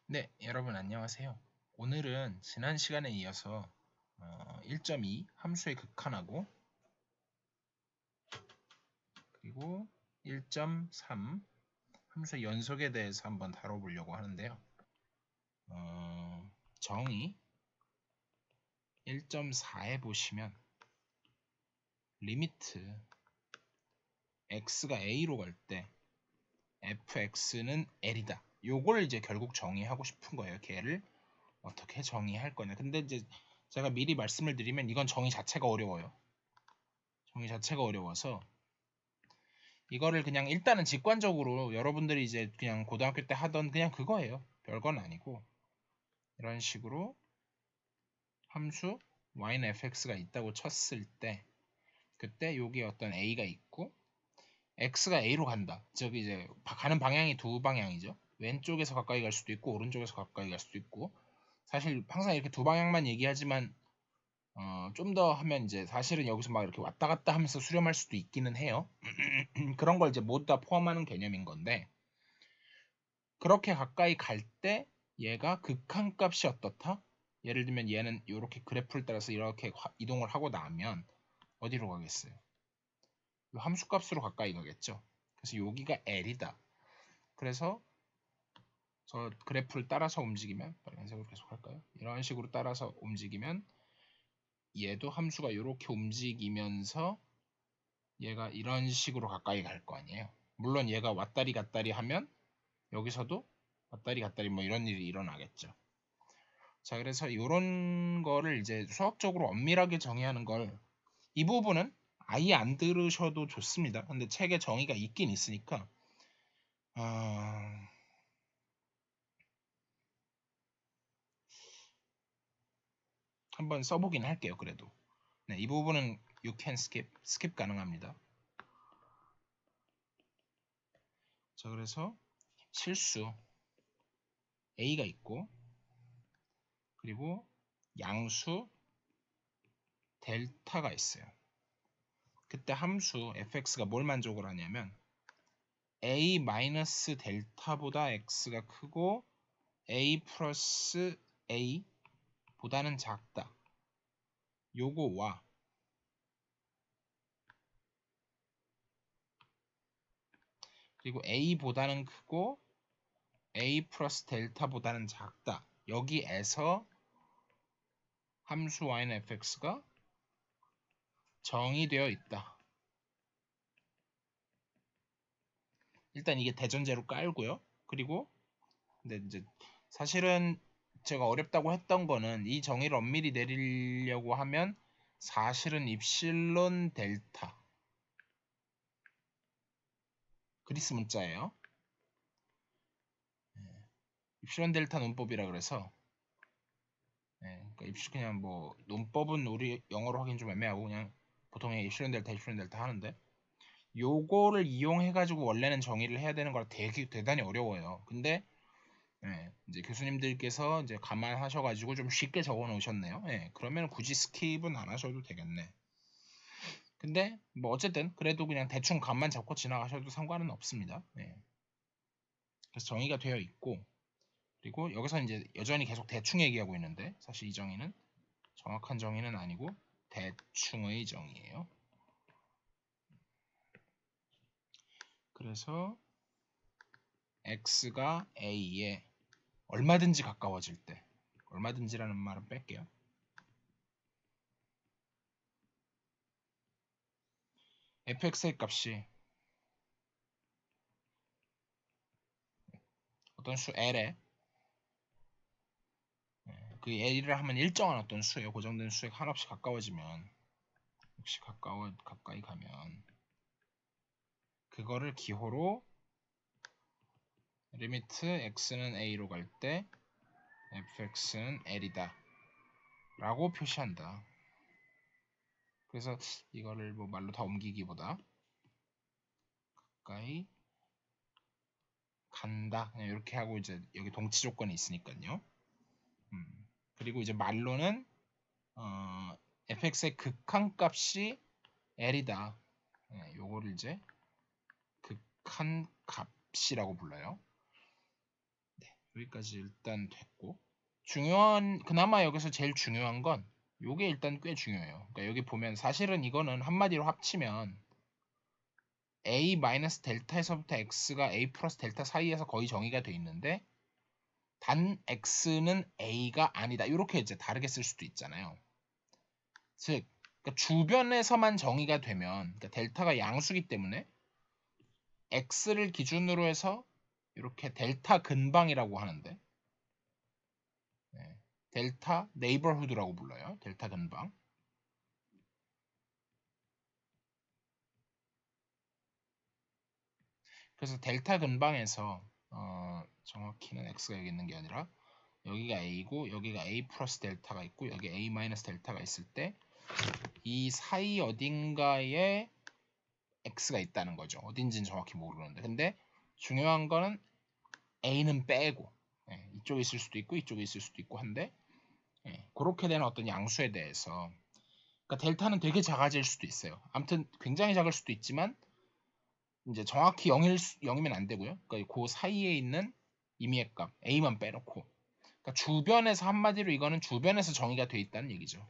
네, 여러분 안녕하세요. 오늘은 지난 시간에 이어서 1.2 함수의 극한하고 그리고 1.3 함수의 연속에 대해서 한번 다뤄보려고 하는데요. 정의 1.4에 보시면 리미트 x가 a로 갈 때 fx는 l이다. 요걸 이제 결국 정의하고 싶은 거예요. 걔를 어떻게 정의할 거냐. 근데 이제 제가 미리 말씀을 드리면 이건 정의 자체가 어려워요. 정의 자체가 어려워서 이거를 그냥 일단은 직관적으로 여러분들이 이제 그냥 고등학교 때 하던 그냥 그거예요. 별건 아니고 이런 식으로 함수 y는 fx가 있다고 쳤을 때 그때 여기 어떤 a가 있고 x가 a로 간다. 즉 이제 가는 방향이 두 방향이죠. 왼쪽에서 가까이 갈 수도 있고 오른쪽에서 가까이 갈 수도 있고 사실 항상 이렇게 두 방향만 얘기하지만 좀 더 하면 이제 사실은 여기서 막 이렇게 왔다 갔다 하면서 수렴할 수도 있기는 해요. 그런 걸 이제 모두 다 포함하는 개념인 건데 그렇게 가까이 갈 때 얘가 극한값이 어떻다? 예를 들면 얘는 이렇게 그래프를 따라서 이렇게 이동을 하고 나면 어디로 가겠어요? 이 함수값으로 가까이 가겠죠. 그래서 여기가 L이다. 그래서 저 그래프를 따라서 움직이면 빨간색으로 계속 할까요? 이런 식으로 따라서 움직이면 얘도 함수가 이렇게 움직이면서 얘가 이런 식으로 가까이 갈 거 아니에요. 물론 얘가 왔다리 갔다리 하면 여기서도 왔다리 갔다리 뭐 이런 일이 일어나겠죠. 자, 그래서 이런 거를 이제 수학적으로 엄밀하게 정의하는 걸 이 부분은 아예 안 들으셔도 좋습니다. 근데 책에 정의가 있긴 있으니까 아, 한번 써보긴 할게요. 그래도 네, 이 부분은 you can skip 가능합니다. 자, 그래서 실수 a가 있고 그리고 양수 델타가 있어요. 그때 함수 fx가 뭘 만족을 하냐면 a 마이너스 델타보다 x가 크고 a 플러스 a 보다는 작다. 요거와 그리고 a보다는 크고 a 플러스 델타보다는 작다. 여기에서 함수 y는 fx가 정의되어 있다. 일단 이게 대전제로 깔고요. 그리고 근데 이제 사실은 제가 어렵다고 했던 거는 이 정의를 엄밀히 내리려고 하면 사실은 입실론 델타 그리스 문자예요. 입실론 델타 논법이라 그래서 그러니까 그냥 뭐 논법은 우리 영어로 하긴 좀 애매하고 그냥 보통의 입실론 델타 하는데 요거를 이용해 가지고 원래는 정의를 해야 되는 거라 되게 대단히 어려워요. 근데 이제 교수님들께서 이제 감안하셔가지고 좀 쉽게 적어 놓으셨네요. 그러면 굳이 스킵은 안 하셔도 되겠네. 근데 뭐 어쨌든 그래도 그냥 대충 감만 잡고 지나가셔도 상관은 없습니다. 그래서 정의가 되어 있고 그리고 여기서 이제 여전히 계속 대충 얘기하고 있는데 사실 이 정의는 정확한 정의는 아니고 대충의 정의예요. 그래서 x가 a에 얼마든지 가까워질 때 얼마든지라는 말은 뺄게요. fx의 값이 어떤 수 l에 그 l이라 하면 일정한 어떤 수예요. 고정된 수에 한없이 가까워지면 역시 가까이 가면 그거를 기호로 리미트 x는 a로 갈 때 fx는 l이다 라고 표시한다. 그래서 이거를 뭐 말로 다 옮기기보다 가까이 간다 그냥 이렇게 하고 이제 여기 동치 조건이 있으니까요. 그리고 이제 말로는 fx의 극한값이 l이다. 요거를 이제 극한값이라고 불러요. 여기까지 일단 됐고, 그나마 여기서 제일 중요한 건 요게 일단 꽤 중요해요. 그러니까 여기 보면 사실은 이거는 한마디로 합치면 a 마이너스 델타에서부터 x가 a 플러스 델타 사이에서 거의 정의가 돼 있는데, 단 x는 a가 아니다, 이렇게 이제 다르게 쓸 수도 있잖아요. 즉 그러니까 주변에서만 정의가 되면, 그러니까 델타가 양수기 때문에 x를 기준으로 해서 이렇게 델타 근방이라고 하는데, 네, 델타 네이버후드라고 불러요. 델타 근방. 그래서 델타 근방에서 정확히는 x가 여기 있는 게 아니라 여기가 a고 여기가 a 플러스 델타가 있고 여기 a 마이너스 델타가 있을 때 이 사이 어딘가에 x가 있다는 거죠. 어딘지는 정확히 모르는데, 근데 중요한 거는 a는 빼고, 이쪽에 있을 수도 있고 이쪽에 있을 수도 있고 한데, 그렇게 되는 어떤 양수에 대해서, 그러니까 델타는 되게 작아질 수도 있어요. 아무튼 굉장히 작을 수도 있지만 이제 정확히 0이면 안 되고요. 그러니까 그 사이에 있는 임의의 값 a만 빼놓고, 그러니까 주변에서, 한마디로 이거는 주변에서 정의가 돼 있다는 얘기죠.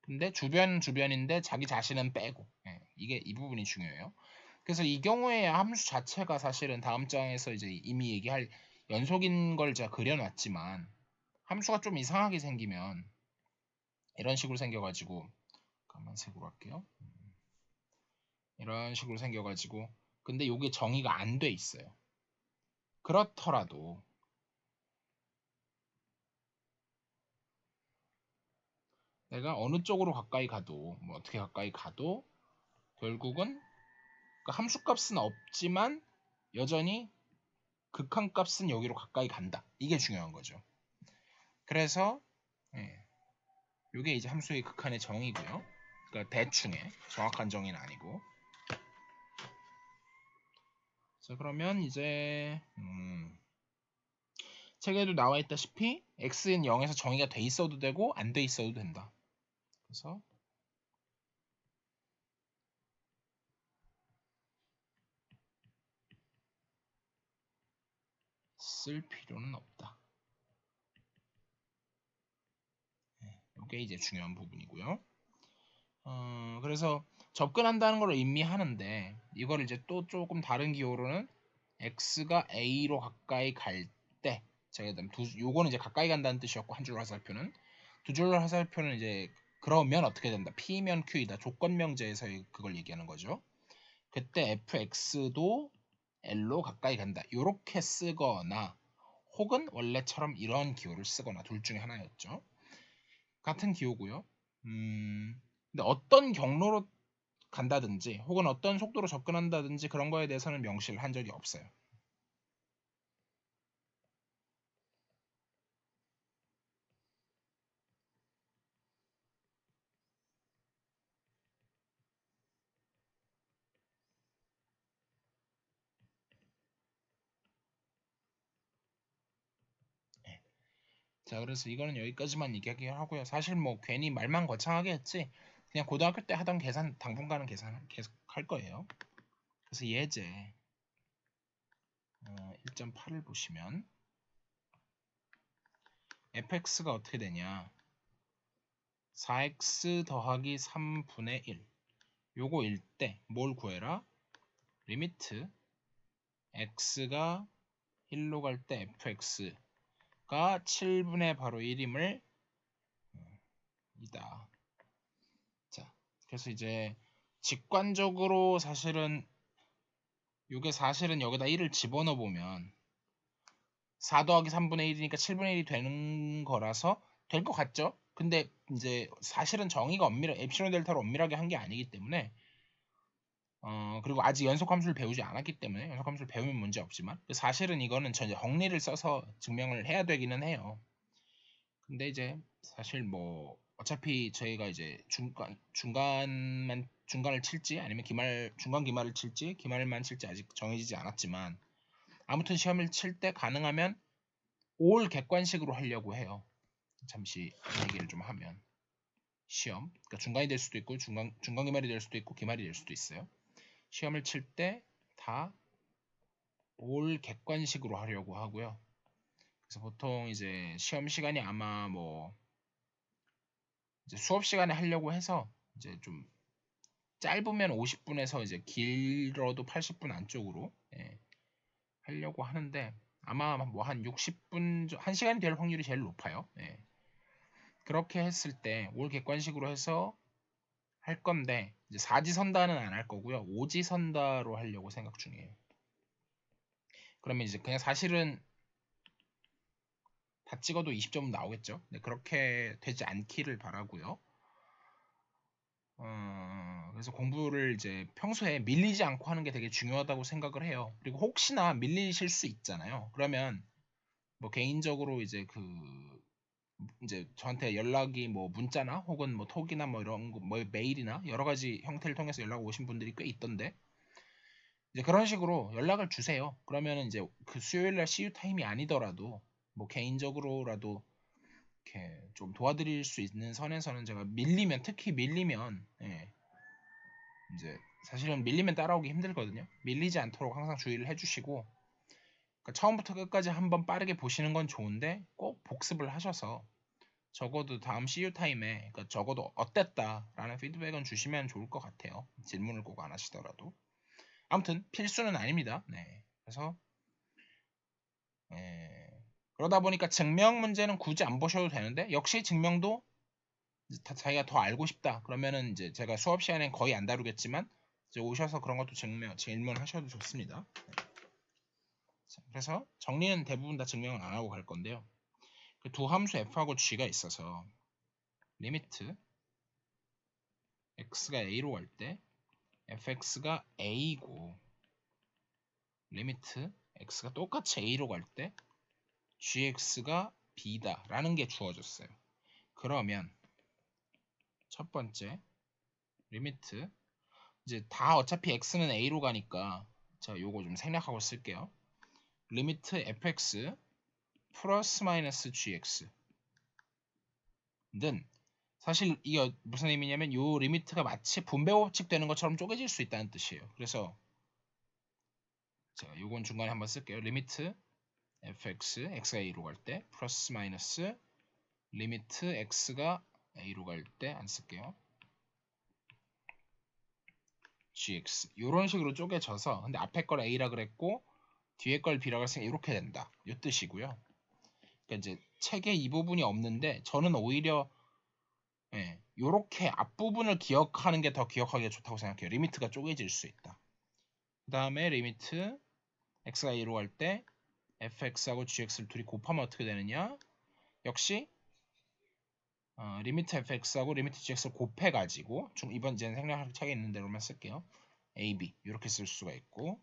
근데 주변인데 자기 자신은 빼고, 이게 이 부분이 중요해요. 그래서 이 경우에 함수 자체가 사실은 다음 장에서 이제 이미 얘기할 연속인 걸 제가 그려놨지만, 함수가 좀 이상하게 생기면 이런 식으로 생겨가지고, 까만색으로 할게요. 이런 식으로 생겨가지고, 근데 이게 정의가 안 돼 있어요. 그렇더라도 내가 어느 쪽으로 가까이 가도, 뭐 어떻게 가까이 가도 결국은 그 함수값은 없지만 여전히 극한값은 여기로 가까이 간다. 이게 중요한 거죠. 그래서 이게 이제 함수의 극한의 정의고요. 그러니까 대충의 정확한 정의는 아니고. 자, 그러면 이제 책에도 나와 있다시피 x는 0에서 정의가 돼 있어도 되고 안 돼 있어도 된다. 그래서 쓸 필요는 없다. 이게 이제 중요한 부분이고요. 그래서 접근한다는 걸 의미하는데, 이걸 이제 또 조금 다른 기호로는 x가 a로 가까이 갈 때, 제가 요거는 이제 가까이 간다는 뜻이었고, 한 줄로 화살표는, 두 줄로 화살표는 이제 그러면 어떻게 된다, P면 Q이다, 조건명제에서 그걸 얘기하는 거죠. 그때 fx도 L로 가까이 간다, 요렇게 쓰거나, 혹은 원래처럼 이런 기호를 쓰거나, 둘 중에 하나였죠. 같은 기호고요. 근데 어떤 경로로 간다든지 혹은 어떤 속도로 접근한다든지 그런 거에 대해서는 명시를 한 적이 없어요. 네. 자, 그래서 이거는 여기까지만 얘기하고요. 사실 뭐 괜히 말만 거창하게 했지, 그냥 고등학교 때 하던 계산 당분간은 계산 계속 할 거예요. 그래서 예제 1.8을 보시면 fx가 어떻게 되냐, 4x 더하기 3분의 1, 요거일 때 뭘 구해라, 리미트 x가 1로 갈 때 fx가 7분의 바로 1임을 이다. 자, 그래서 이제 직관적으로 사실은 이게 사실은 여기다 1을 집어넣어 보면 4 더하기 3분의 1이니까 7분의 1이 되는 거라서 될 것 같죠? 근데 이제 사실은 정의가 엡실론 델타로 엄밀하게 한 게 아니기 때문에, 그리고 아직 연속함수를 배우지 않았기 때문에, 연속함수를 배우면 문제 없지만 사실은 이거는 전혀 정리를 써서 증명을 해야 되기는 해요. 근데 이제 사실 뭐 어차피 저희가 이제 중간을 칠지 아니면 중간 기말을 칠지 기말만 칠지 아직 정해지지 않았지만, 아무튼 시험을 칠 때 가능하면 올 객관식으로 하려고 해요. 잠시 얘기를 좀 하면, 시험, 그러니까 중간이 될 수도 있고 중간 기말이 될 수도 있고 기말이 될 수도 있어요. 시험을 칠 때 다 올 객관식으로 하려고 하고요. 그래서 보통 이제 시험 시간이 아마 뭐 이제 수업 시간에 하려고 해서 이제 좀 짧으면 50분에서 이제 길어도 80분 안쪽으로 하려고 하는데 아마 뭐 한 60분, 1시간이 될 확률이 제일 높아요. 그렇게 했을 때 올 객관식으로 해서 할 건데 이제 사지선다는 안 할 거고요. 오지선다로 하려고 생각 중이에요. 그러면 이제 그냥 사실은 다 찍어도 20점은 나오겠죠. 네, 그렇게 되지 않기를 바라고요. 그래서 공부를 이제 평소에 밀리지 않고 하는 게 되게 중요하다고 생각을 해요. 그리고 혹시나 밀리실 수 있잖아요. 그러면 뭐 개인적으로 이제 저한테 연락이 뭐 문자나 혹은 뭐 톡이나 뭐 이런 거, 뭐 메일이나 여러 가지 형태를 통해서 연락 오신 분들이 꽤 있던데 이제 그런 식으로 연락을 주세요. 그러면은 이제 그 수요일 날 CU 타임이 아니더라도 뭐 개인적으로라도 이렇게 좀 도와드릴 수 있는 선에서는 제가 밀리면 특히 밀리면 이제 사실은 밀리면 따라오기 힘들거든요. 밀리지 않도록 항상 주의를 해주시고 그러니까 처음부터 끝까지 한번 빠르게 보시는 건 좋은데 꼭 복습을 하셔서 적어도 다음 CU 타임에 그러니까 적어도 어땠다라는 피드백은 주시면 좋을 것 같아요. 질문을 꼭 안 하시더라도 아무튼 필수는 아닙니다. 네. 그래서 그러다 보니까 증명 문제는 굳이 안 보셔도 되는데 역시 증명도 자기가 더 알고 싶다. 그러면은 이제 제가 수업 시간엔 거의 안 다루겠지만 이제 오셔서 그런 것도 질문하셔도 좋습니다. 자, 그래서 정리는 대부분 다 증명을 안 하고 갈 건데요. 그 두 함수 f하고 g가 있어서 리미트 x가 a로 갈 때 fx가 a고 리미트 x가 똑같이 a로 갈 때 gx가 b다 라는 게 주어졌어요. 그러면 첫 번째 리미트 이제 다 어차피 x는 a로 가니까 제가 요거 좀 생략하고 쓸게요. 리미트 fx 플러스 마이너스 gx는 사실 이게 무슨 의미냐면 요 리미트가 마치 분배 법칙 되는 것처럼 쪼개질 수 있다는 뜻이에요. 그래서 제가 요건 중간에 한번 쓸게요. 리미트 fx x가 a로 갈 때 플러스 마이너스 리미트 x가 a로 갈 때 안 쓸게요. gx 이런 식으로 쪼개져서 근데 앞에 걸 a라 그랬고 뒤에 걸 b라고 했으니까 이렇게 된다. 이 뜻이고요. 그러니까 이제 책에 이 부분이 없는데 저는 오히려 이렇게 앞부분을 기억하는 게 더 기억하기가 좋다고 생각해요. 리미트가 쪼개질 수 있다. 그 다음에 리미트 x가 a로 갈 때 fx하고 gx를 둘이 곱하면 어떻게 되느냐? 역시 리미트 fx하고 리미트 gx를 곱해가지고 이번 이제는 생략할 차이 있는 대로만 쓸게요. ab 이렇게 쓸 수가 있고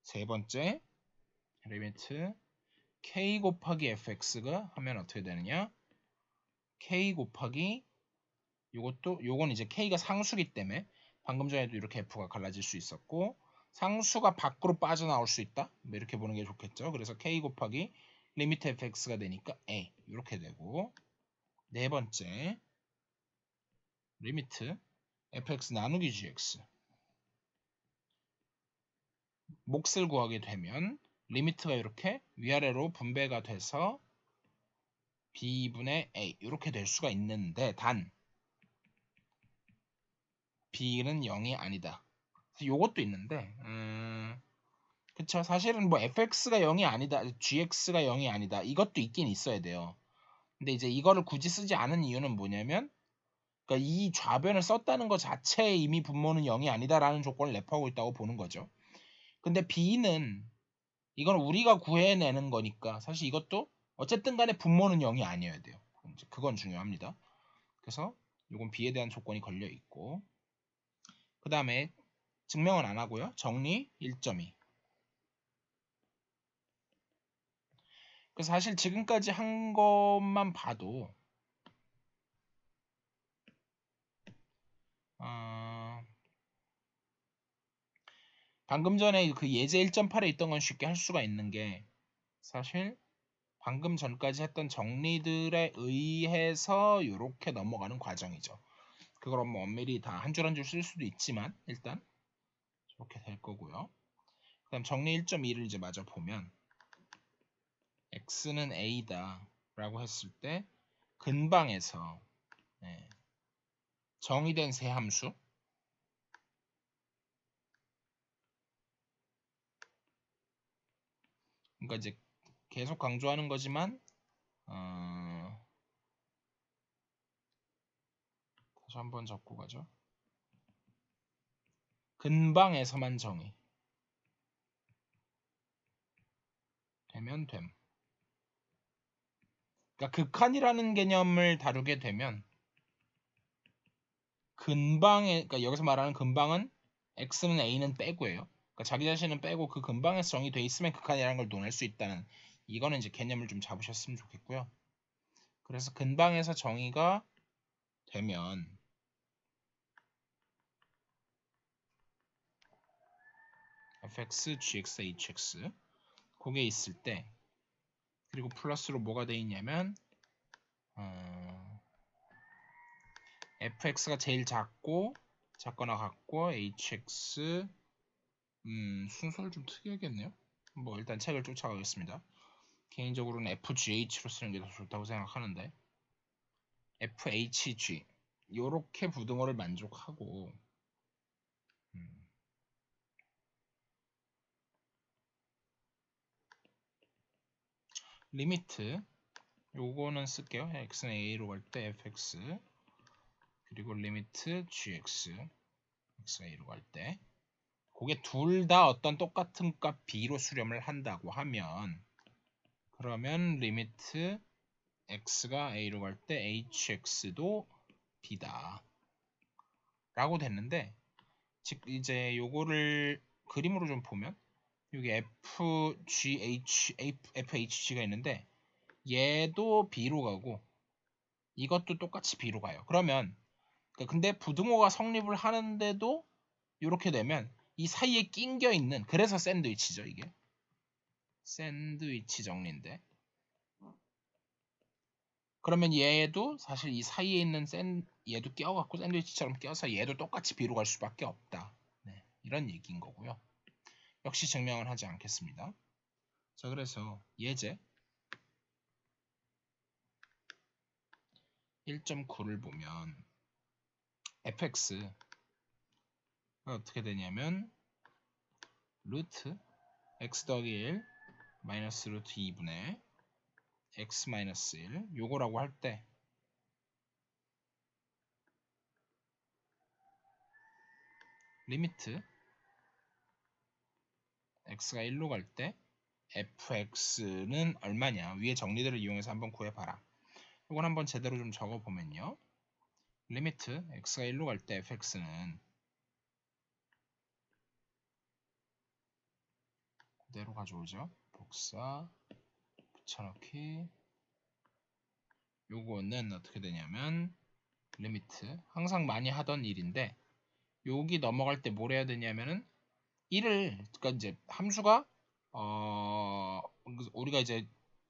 세 번째 리미트 k 곱하기 fx가 하면 어떻게 되느냐? k 곱하기 요건 이제 k가 상수기 때문에 방금 전에도 이렇게 f가 갈라질 수 있었고 상수가 밖으로 빠져나올 수 있다. 뭐 이렇게 보는 게 좋겠죠. 그래서 k 곱하기 리미트 fx가 되니까 a 이렇게 되고 네 번째 리미트 fx 나누기 gx 몫을 구하게 되면 리미트가 이렇게 위아래로 분배가 돼서 b분의 a 이렇게 될 수가 있는데 단 b는 0이 아니다. 요것도 있는데 그쵸 사실은 뭐 fx가 0이 아니다 gx가 0이 아니다 이것도 있긴 있어야 돼요. 근데 이제 이거를 굳이 쓰지 않은 이유는 뭐냐면 그러니까 이 좌변을 썼다는 것 자체에 이미 분모는 0이 아니다라는 조건을 랩하고 있다고 보는 거죠. 근데 b는 이건 우리가 구해내는 거니까 사실 이것도 어쨌든 간에 분모는 0이 아니어야 돼요. 그건 중요합니다. 그래서 이건 b에 대한 조건이 걸려 있고 그 다음에 증명은 안 하고요. 정리 1.2 그래서 사실 지금까지 한 것만 봐도 방금 전에 그 예제 1.8에 있던 건 쉽게 할 수가 있는 게 사실 방금 전까지 했던 정리들에 의해서 이렇게 넘어가는 과정이죠. 그걸 뭐 엄밀히 다 한 줄 한 줄 쓸 수도 있지만 일단 이렇게 될 거고요. 그다음 정리 1.2를 이제 마저 보면 x는 a다 라고 했을 때 근방에서 정의된 세 함수 그러니까 이제 계속 강조하는 거지만 다시 한번 적고 가죠. 근방에서만 정의 되면 됨. 그러니까 극한이라는 개념을 다루게 되면 근방에 그러니까 여기서 말하는 근방은 x는 a는 빼고예요. 그러니까 자기 자신은 빼고 그 근방에서 정의돼 있으면 극한이라는 걸 논할 수 있다는 이거는 이제 개념을 좀 잡으셨으면 좋겠고요. 그래서 근방에서 정의가 되면 fx, gx, hx 그게 있을 때 그리고 플러스로 뭐가 돼 있냐면 fx가 제일 작거나 같고 hx 순서를 좀 특이하겠네요. 뭐 일단 책을 쫓아가겠습니다. 개인적으로는 fgh로 쓰는 게 더 좋다고 생각하는데 fhg 요렇게 부등호를 만족하고 리미트 요거는 쓸게요. x는 a로 갈 때 fx 그리고 리미트 gx x가 a로 갈 때 그게 둘 다 어떤 똑같은 값 b로 수렴을 한다고 하면 그러면 리미트 x가 a로 갈 때 hx도 b다 라고 됐는데 즉 이제 요거를 그림으로 좀 보면 여기 fhg가 있는데 얘도 b로 가고 이것도 똑같이 b로 가요. 그러면 근데 부등호가 성립을 하는데도 이렇게 되면 이 사이에 낑겨 있는 그래서 샌드위치죠 이게 샌드위치 정리인데 그러면 얘도 사실 이 사이에 있는 얘도 껴갖고 샌드위치처럼 껴서 얘도 똑같이 b로 갈 수밖에 없다. 네, 이런 얘기인 거고요. 역시 증명을 하지 않겠습니다. 자 그래서 예제 1.9를 보면 fx가 어떻게 되냐면 루트 x 더하기 1 마이너스 루트 2분의 x 마이너스 1 요거라고 할 때 리미트 x가 1로 갈 때 fx는 얼마냐 위에 정리들을 이용해서 한번 구해봐라. 이건 한번 제대로 좀 적어보면요. 리미트 x가 1로 갈 때 fx는 그대로 가져오죠. 복사 붙여넣기 요거는 어떻게 되냐면 리미트 항상 많이 하던 일인데 여기 넘어갈 때 뭘 해야 되냐면은 1을 그러니까 이제 함수가 우리가 이제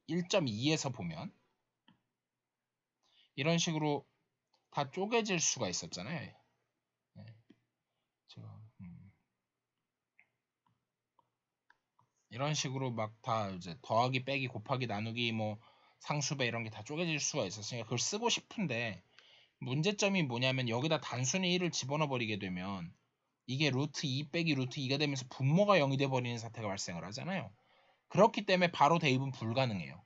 1.2에서 보면 이런 식으로 다 쪼개질 수가 있었잖아요. 네. 이런 식으로 막 다 이제 더하기 빼기 곱하기 나누기 뭐 상수배 이런 게 다 쪼개질 수가 있었으니까 그걸 쓰고 싶은데 문제점이 뭐냐면 여기다 단순히 1을 집어넣어 버리게 되면 이게 루트 2 빼기 루트 2가 되면서 분모가 0이 돼 버리는 사태가 발생을 하잖아요. 그렇기 때문에 바로 대입은 불가능해요.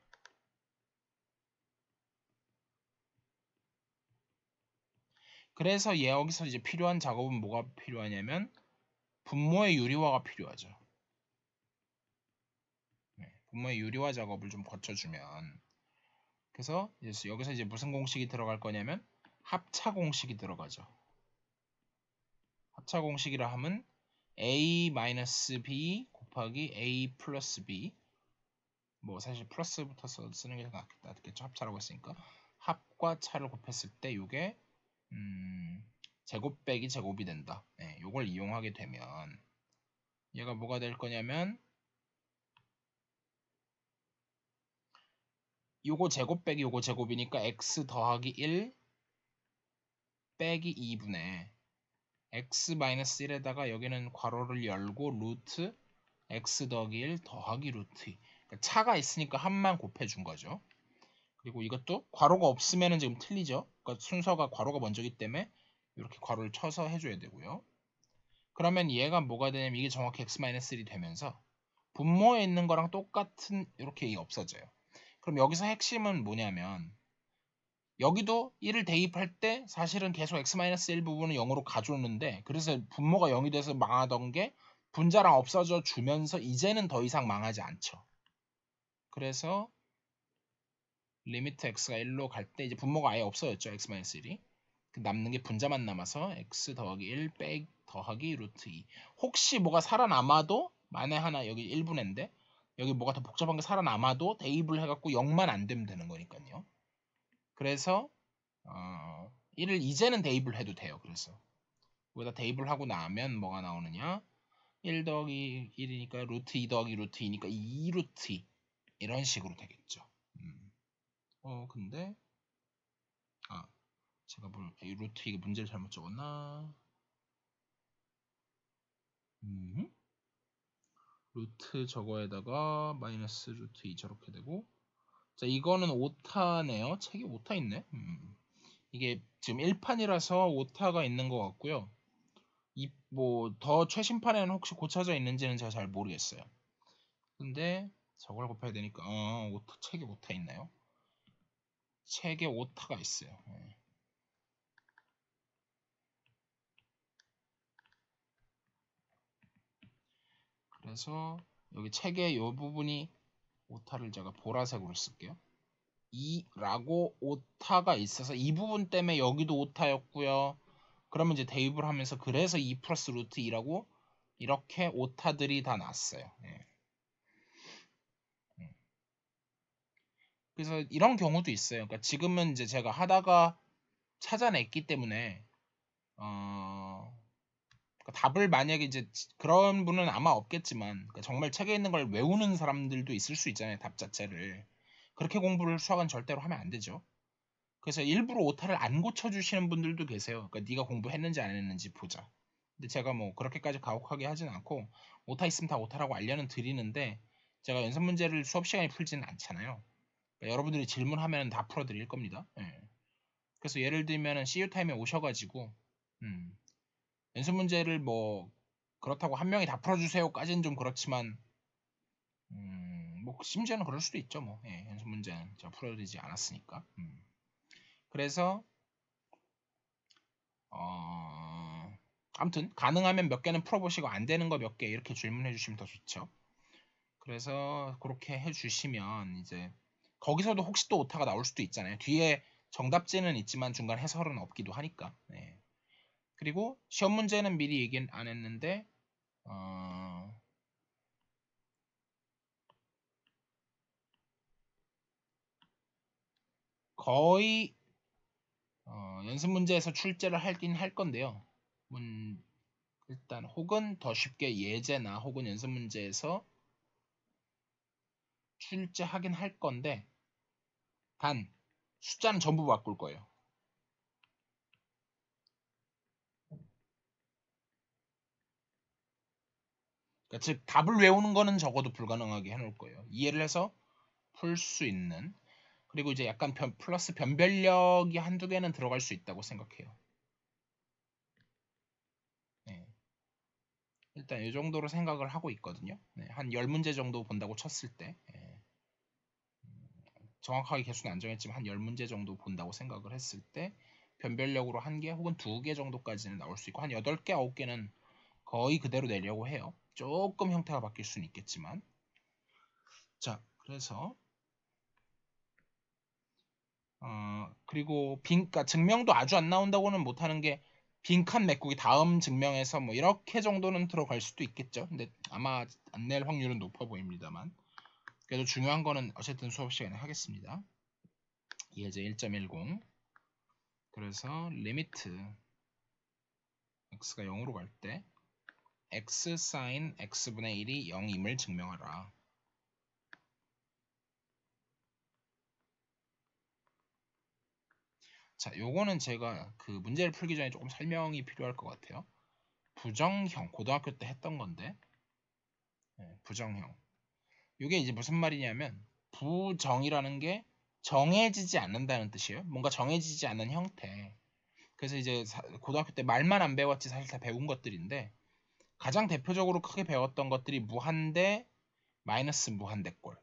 그래서 여기서 이제 필요한 작업은 뭐가 필요하냐면 분모의 유리화가 필요하죠. 분모의 유리화 작업을 좀 거쳐주면 그래서 여기서 이제 무슨 공식이 들어갈 거냐면 합차 공식이 들어가죠. 합차 공식이라 하면 a-b 곱하기 a 플러스 b 뭐 사실 플러스부터 쓰는 게 낫겠죠. 합차라고 했으니까 합과 차를 곱했을 때 이게 제곱 빼기 제곱이 된다. 네, 이걸 이용하게 되면 얘가 뭐가 될 거냐면 요거 제곱 빼기 요거 제곱이니까 x 더하기 1 빼기 2분의 x 마이너스 1에다가 여기는 괄호를 열고 루트 x 더하기 1 더하기 루트 2. 그러니까 차가 있으니까 한만 곱해준 거죠. 그리고 이것도 괄호가 없으면 지금 틀리죠. 그러니까 순서가 괄호가 먼저기 때문에 이렇게 괄호를 쳐서 해줘야 되고요. 그러면 얘가 뭐가 되냐면 이게 정확히 x-1이 되면서 분모에 있는 거랑 똑같은 이렇게 없어져요. 그럼 여기서 핵심은 뭐냐면 여기도 1을 대입할 때 사실은 계속 x-1 부분을 0으로 가져오는데 그래서 분모가 0이 돼서 망하던 게 분자랑 없어져 주면서 이제는 더 이상 망하지 않죠. 그래서 리미트 x가 1로 갈 때 이제 분모가 아예 없어졌죠. x-1이. 남는 게 분자만 남아서 x 더하기 1 빼 더하기 루트 2. 혹시 뭐가 살아남아도 만에 하나 여기 1분의인데 여기 뭐가 더 복잡한 게 살아남아도 대입을 해갖고 0만 안 되면 되는 거니까요. 그래서 1을 이제는 대입을 해도 돼요. 그래서 여기다 대입을 하고 나면 뭐가 나오느냐 1 더하기 1이니까 루트 2 더하기 루트 2니까 2 루트 2 이런 식으로 되겠죠. 근데 제가 이 루트 이게 문제를 잘못 적었나? 루트 저거에다가 마이너스 루트 2 저렇게 되고 자 이거는 오타네요. 책이 오타 있네. 이게 지금 1판이라서 오타가 있는 것 같고요. 뭐 더 최신판에는 혹시 고쳐져 있는지는 제가 잘 모르겠어요. 근데 저걸 곱해야 되니까 책에 오타 있나요? 책에 오타가 있어요. 그래서 여기 책의 이 부분이 오타를 제가 보라색으로 쓸게요. 이라고 오타가 있어서 이 부분 때문에 여기도 오타였고요. 그러면 이제 대입을 하면서 그래서 2 플러스 루트 2라고 이렇게 오타들이 다 났어요. 그래서 이런 경우도 있어요. 그러니까 지금은 이제 제가 하다가 찾아냈기 때문에 그러니까 답을 만약에 이제 그런 분은 아마 없겠지만 그러니까 정말 책에 있는 걸 외우는 사람들도 있을 수 있잖아요. 답 자체를 그렇게 공부를 수학은 절대로 하면 안 되죠. 그래서 일부러 오타를 안 고쳐주시는 분들도 계세요. 그러니까 네가 공부했는지 안 했는지 보자. 근데 제가 뭐 그렇게까지 가혹하게 하진 않고 오타 있으면 다 오타라고 알려는 드리는데 제가 연습 문제를 수업 시간에 풀지는 않잖아요. 그러니까 여러분들이 질문하면 다 풀어드릴 겁니다. 예. 그래서 예를 들면 CU 타임에 오셔가지고 연습 문제를 뭐 그렇다고 한 명이 다 풀어주세요까지는 좀 그렇지만 뭐 심지어는 그럴 수도 있죠. 뭐 연습 문제는 제가 풀어드리지 않았으니까. 그래서 아무튼 가능하면 몇 개는 풀어보시고 안 되는 거 몇 개 이렇게 질문해 주시면 더 좋죠. 그래서 그렇게 해주시면 이제 거기서도 혹시 또 오타가 나올 수도 있잖아요. 뒤에 정답지는 있지만 중간 해설은 없기도 하니까. 네. 그리고 시험 문제는 미리 얘기 안 했는데 거의 연습 문제에서 출제를 하긴 할 건데요. 일단 혹은 더 쉽게 예제나 혹은 연습 문제에서 출제하긴 할 건데 단 숫자는 전부 바꿀 거예요. 그러니까 즉 답을 외우는 거는 적어도 불가능하게 해놓을 거예요. 이해를 해서 풀 수 있는 그리고 이제 약간 플러스 변별력이 한두 개는 들어갈 수 있다고 생각해요. 네. 일단 이 정도로 생각을 하고 있거든요. 네. 한 10문제 정도 본다고 쳤을 때 네. 정확하게 개수는 안 정했지만 한 10문제 정도 본다고 생각을 했을 때 변별력으로 1개 혹은 2개 정도까지는 나올 수 있고 한 8개, 9개는 거의 그대로 내려고 해요. 조금 형태가 바뀔 수는 있겠지만 자 그래서 그리고 그러니까 증명도 아주 안 나온다고는 못하는 게 빈칸 메꾸기 다음 증명에서 뭐 이렇게 정도는 들어갈 수도 있겠죠. 근데 아마 안 낼 확률은 높아 보입니다만 그래도 중요한 거는 어쨌든 수업 시간에 하겠습니다. 예제 1.10 그래서 리미트 x가 0으로 갈 때 x sin x분의 1이 0임을 증명하라. 자, 요거는 제가 그 문제를 풀기 전에 조금 설명이 필요할 것 같아요. 부정형 고등학교 때 했던 건데 부정형. 이게 이제 무슨 말이냐면 부정이라는 게 정해지지 않는다는 뜻이에요. 뭔가 정해지지 않는 형태. 그래서 이제 고등학교 때 말만 안 배웠지 사실 다 배운 것들인데 가장 대표적으로 크게 배웠던 것들이 무한대, 마이너스 무한대꼴.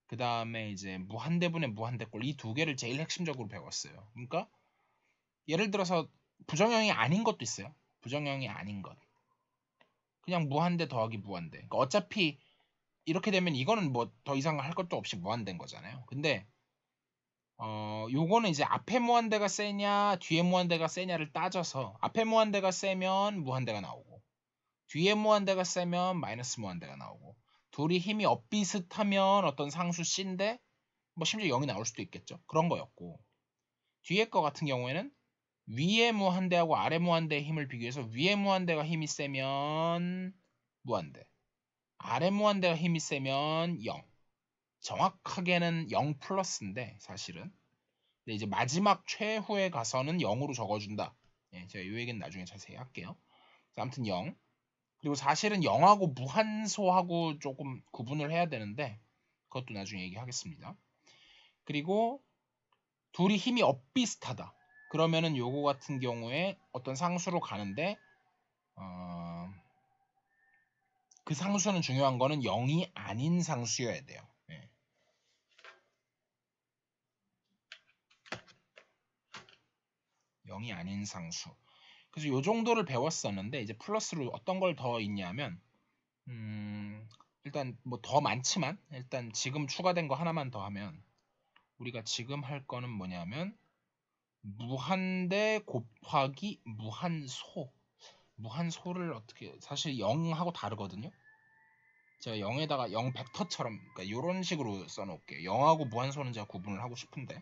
그 다음에 이제 무한대분의 무한대꼴 이 두 개를 제일 핵심적으로 배웠어요. 그러니까 예를 들어서 부정형이 아닌 것도 있어요. 부정형이 아닌 것. 그냥 무한대 더하기 무한대. 그러니까 어차피 이렇게 되면 이거는 뭐 더 이상 할 것도 없이 무한대인 거잖아요. 근데 요거는 이제 앞에 무한대가 세냐 뒤에 무한대가 세냐를 따져서 앞에 무한대가 세면 무한대가 나오고 뒤에 무한대가 세면 마이너스 무한대가 나오고 둘이 힘이 엇비슷하면 어떤 상수 C인데 뭐 심지어 0이 나올 수도 있겠죠. 그런 거였고 뒤에 거 같은 경우에는 위에 무한대하고 아래 무한대의 힘을 비교해서 위에 무한대가 힘이 세면 무한대 아래 무한대가 힘이 세면 0 정확하게는 0 플러스인데 사실은 근데 이제 마지막 최후에 가서는 0으로 적어준다. 예, 제가 이 얘기는 나중에 자세히 할게요. 아무튼 0 그리고 사실은 0하고 무한소하고 조금 구분을 해야 되는데 그것도 나중에 얘기하겠습니다. 그리고 둘이 힘이 엇비슷하다. 그러면은 요거 같은 경우에 어떤 상수로 가는데 그 상수는 중요한 거는 0이 아닌 상수여야 돼요. 예. 0이 아닌 상수. 그래서 요 정도를 배웠었는데 이제 플러스로 어떤 걸 더 있냐면 일단 뭐 더 많지만 일단 지금 추가된 거 하나만 더 하면 우리가 지금 할 거는 뭐냐면 무한대 곱하기 무한소. 무한소를 어떻게 사실 0하고 다르거든요. 제가 0에다가 0 벡터처럼 그러니까 이런 식으로 써놓을게요. 0하고 무한소는 제가 구분을 하고 싶은데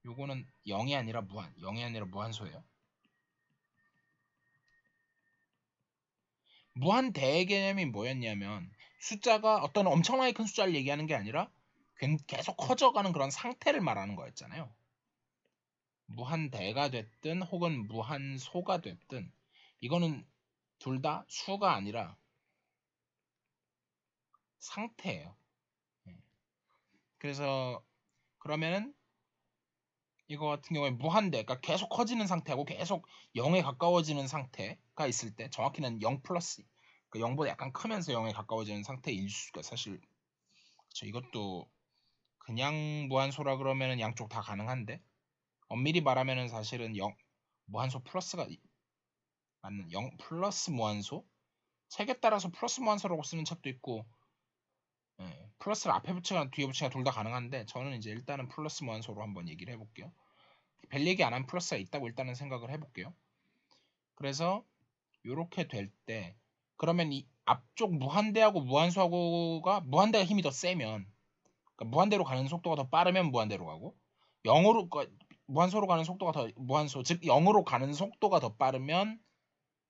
요거는 0이 아니라 무한 0이 아니라 무한소예요. 무한대의 개념이 뭐였냐면 숫자가 어떤 엄청나게 큰 숫자를 얘기하는 게 아니라 계속 커져가는 그런 상태를 말하는 거였잖아요. 무한대가 됐든 혹은 무한소가 됐든 이거는 둘 다 수가 아니라 상태예요. 그래서 그러면은 이거 같은 경우에 무한대, 그러니까 계속 커지는 상태하고 계속 0에 가까워지는 상태가 있을 때 정확히는 0 플러스, 그러니까 0보다 약간 크면서 0에 가까워지는 상태일 수가 사실 이것도 그냥 무한소라 그러면은 양쪽 다 가능한데 엄밀히 말하면은 사실은 0 무한소 플러스가 맞는 0 플러스 무한소 책에 따라서 플러스 무한소라고 쓰는 책도 있고 플러스를 앞에 붙이거나 뒤에 붙이거나 둘 다 가능한데 저는 이제 일단은 플러스 무한소로 한번 얘기를 해볼게요. 별 얘기 안 하면 플러스가 있다고 일단은 생각을 해볼게요. 그래서 이렇게 될 때 그러면 이 앞쪽 무한대하고 무한소하고가 무한대가 힘이 더 세면 그러니까 무한대로 가는 속도가 더 빠르면 무한대로 가고 0으로 무한소로 가는 속도가 더 무한소 즉 0으로 가는 속도가 더 빠르면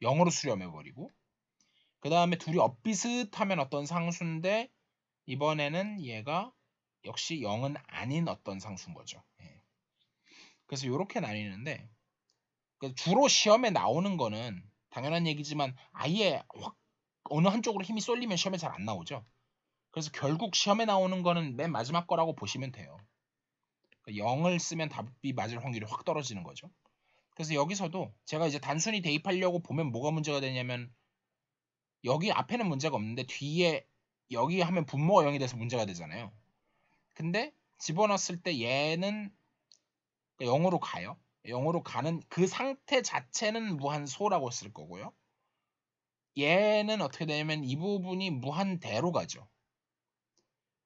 0으로 수렴해 버리고 그 다음에 둘이 엇비슷하면 어떤 상수인데 이번에는 얘가 역시 0은 아닌 어떤 상수인 거죠. 그래서 이렇게 나뉘는데 주로 시험에 나오는 거는 당연한 얘기지만 아예 확 어느 한쪽으로 힘이 쏠리면 시험에 잘 안 나오죠. 그래서 결국 시험에 나오는 거는 맨 마지막 거라고 보시면 돼요. 0을 쓰면 답이 맞을 확률이 확 떨어지는 거죠. 그래서 여기서도 제가 이제 단순히 대입하려고 보면 뭐가 문제가 되냐면 여기 앞에는 문제가 없는데 뒤에 여기 하면 분모가 0이 돼서 문제가 되잖아요. 근데 집어넣었을 때 얘는 0으로 가요. 0으로 가는 그 상태 자체는 무한소라고 쓸 거고요. 얘는 어떻게 되냐면 이 부분이 무한대로 가죠.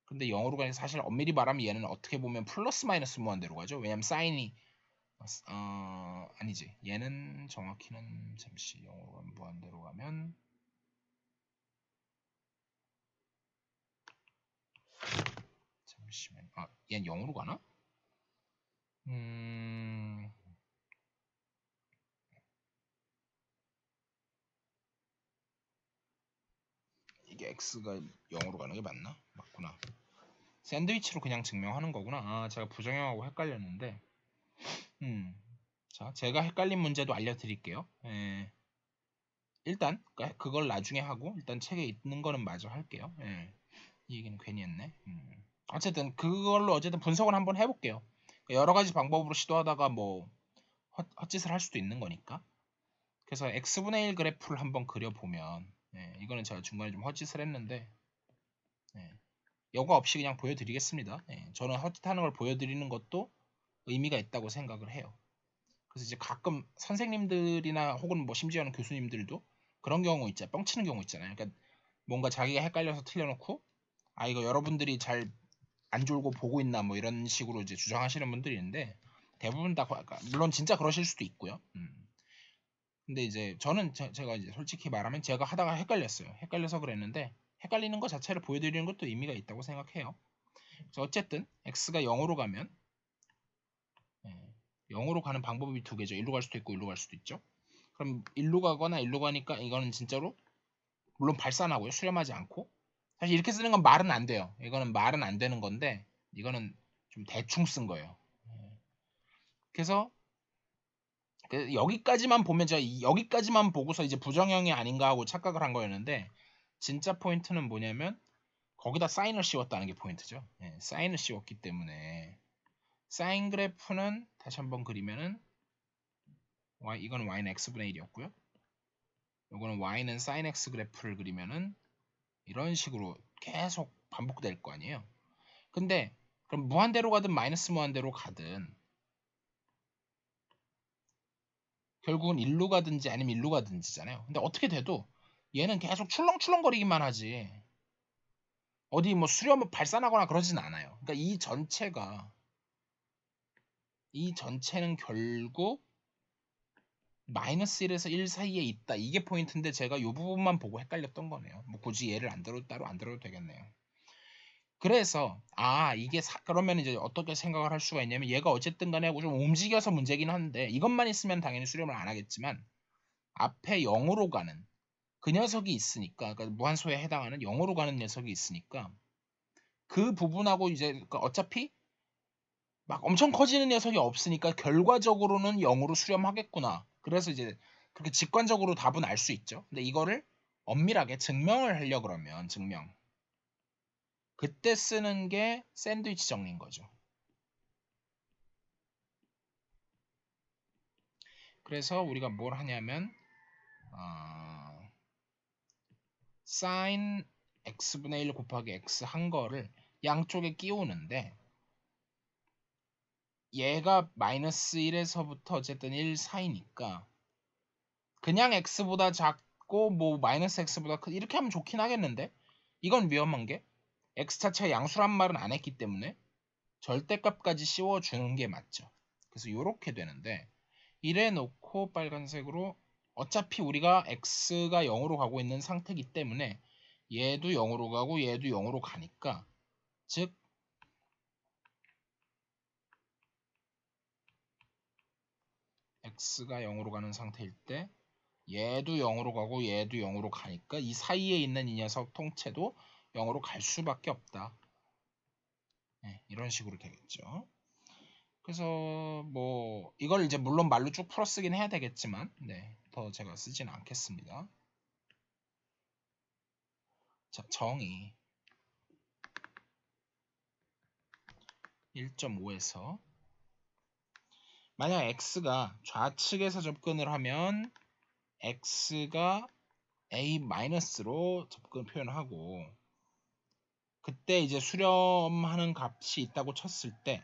근데 0으로 가니 사실 엄밀히 말하면 얘는 어떻게 보면 플러스 마이너스 무한대로 가죠. 왜냐면 사인이 아니지. 얘는 정확히는 잠시 0으로 가면 무한대로 가면 잠시만. 얘는 0으로 가나? 이게 x가 0으로 가는 게 맞나? 맞구나. 샌드위치로 그냥 증명하는 거구나. 제가 부정형하고 헷갈렸는데. 자, 제가 헷갈린 문제도 알려드릴게요. 일단 그걸 나중에 하고 일단 책에 있는 거는 마저 할게요. 예. 이 얘기는 괜히 했네. 어쨌든 그걸로 어쨌든 분석을 한번 해볼게요. 여러 가지 방법으로 시도하다가 뭐 헛짓을 할 수도 있는 거니까. 그래서 x분의 1 그래프를 한번 그려보면, 예, 이거는 제가 중간에 좀 헛짓을 했는데, 예, 여과 없이 그냥 보여드리겠습니다. 예, 저는 헛짓하는 걸 보여드리는 것도 의미가 있다고 생각을 해요. 그래서 이제 가끔 선생님들이나 혹은 뭐 심지어는 교수님들도 그런 경우 있잖아요. 뻥치는 경우 있잖아요. 그러니까 뭔가 자기가 헷갈려서 틀려놓고, 아 이거 여러분들이 잘 안 졸고 보고 있나 뭐 이런 식으로 이제 주장하시는 분들이 있는데, 대부분 다 물론 진짜 그러실 수도 있고요. 근데 이제 저는 제가 이제 솔직히 말하면 제가 하다가 헷갈렸어요. 헷갈려서 그랬는데, 헷갈리는 것 자체를 보여드리는 것도 의미가 있다고 생각해요. 그래서 어쨌든 x가 0으로 가면, 예, 0으로 가는 방법이 두 개죠. 1로 갈 수도 있고 1로 갈 수도 있죠. 그럼 1로 가거나 1로 가니까 이거는 진짜로 물론 발산하고요. 수렴하지 않고. 사실 이렇게 쓰는 건 말은 안 돼요. 이거는 말은 안 되는 건데, 이거는 좀 대충 쓴 거예요. 그래서 여기까지만 보면 제가 여기까지만 보고서 이제 부정형이 아닌가 하고 착각을 한 거였는데, 진짜 포인트는 뭐냐면 거기다 사인을 씌웠다는 게 포인트죠. 예, 사인을 씌웠기 때문에 사인 그래프는 다시 한번 그리면은 이거는 y는 x분의 1이었고요. 이거는 y는 sin x 그래프를 그리면은 이런 식으로 계속 반복될 거 아니에요. 근데 그럼 무한대로 가든 마이너스 무한대로 가든 결국은 1로 가든지 아니면 1로 가든지잖아요. 근데 어떻게 돼도 얘는 계속 출렁출렁거리기만 하지 어디 뭐 수렴을 발산하거나 그러진 않아요. 그러니까 이 전체는 결국 마이너스 1에서 1 사이에 있다. 이게 포인트인데 제가 이 부분만 보고 헷갈렸던 거네요. 뭐 굳이 얘를 따로 안 들어도 되겠네요. 그래서 이게 그러면 이제 어떻게 생각을 할 수가 있냐면, 얘가 어쨌든 간에 좀 움직여서 문제긴 한데 이것만 있으면 당연히 수렴을 안 하겠지만 앞에 0으로 가는 그 녀석이 있으니까, 그러니까 무한소에 해당하는 0으로 가는 녀석이 있으니까 그 부분하고 이제 그러니까 어차피 막 엄청 커지는 녀석이 없으니까 결과적으로는 0으로 수렴하겠구나. 그래서 이제 그렇게 직관적으로 답은 알 수 있죠. 근데 이거를 엄밀하게 증명을 하려 그러면 그때 쓰는 게 샌드위치 정리인 거죠. 그래서 우리가 뭘 하냐면 sin x분의 1 곱하기 x 한 거를 양쪽에 끼우는데, 얘가 마이너스 1에서부터 어쨌든 1 사이니까 그냥 x보다 작고 뭐 마이너스 x보다 큰 이렇게 하면 좋긴 하겠는데, 이건 위험한 게 x 자체가 양수란 말은 안 했기 때문에 절대값까지 씌워주는 게 맞죠. 그래서 이렇게 되는데, 이래 놓고 빨간색으로 어차피 우리가 x가 0으로 가고 있는 상태이기 때문에 얘도 0으로 가고 얘도 0으로 가니까, 즉 x가 0으로 가는 상태일 때 얘도 0으로 가고 얘도 0으로 가니까 이 사이에 있는 이 녀석 통째도 0으로 갈 수밖에 없다. 네, 이런 식으로 되겠죠. 그래서 뭐 이걸 이제 물론 말로 쭉 풀어 쓰긴 해야 되겠지만, 네, 더 제가 쓰지는 않겠습니다. 자, 정의 1.5에서 만약 x가 좌측에서 접근을 하면 x가 a-로 접근 표현하고, 그때 이제 수렴하는 값이 있다고 쳤을 때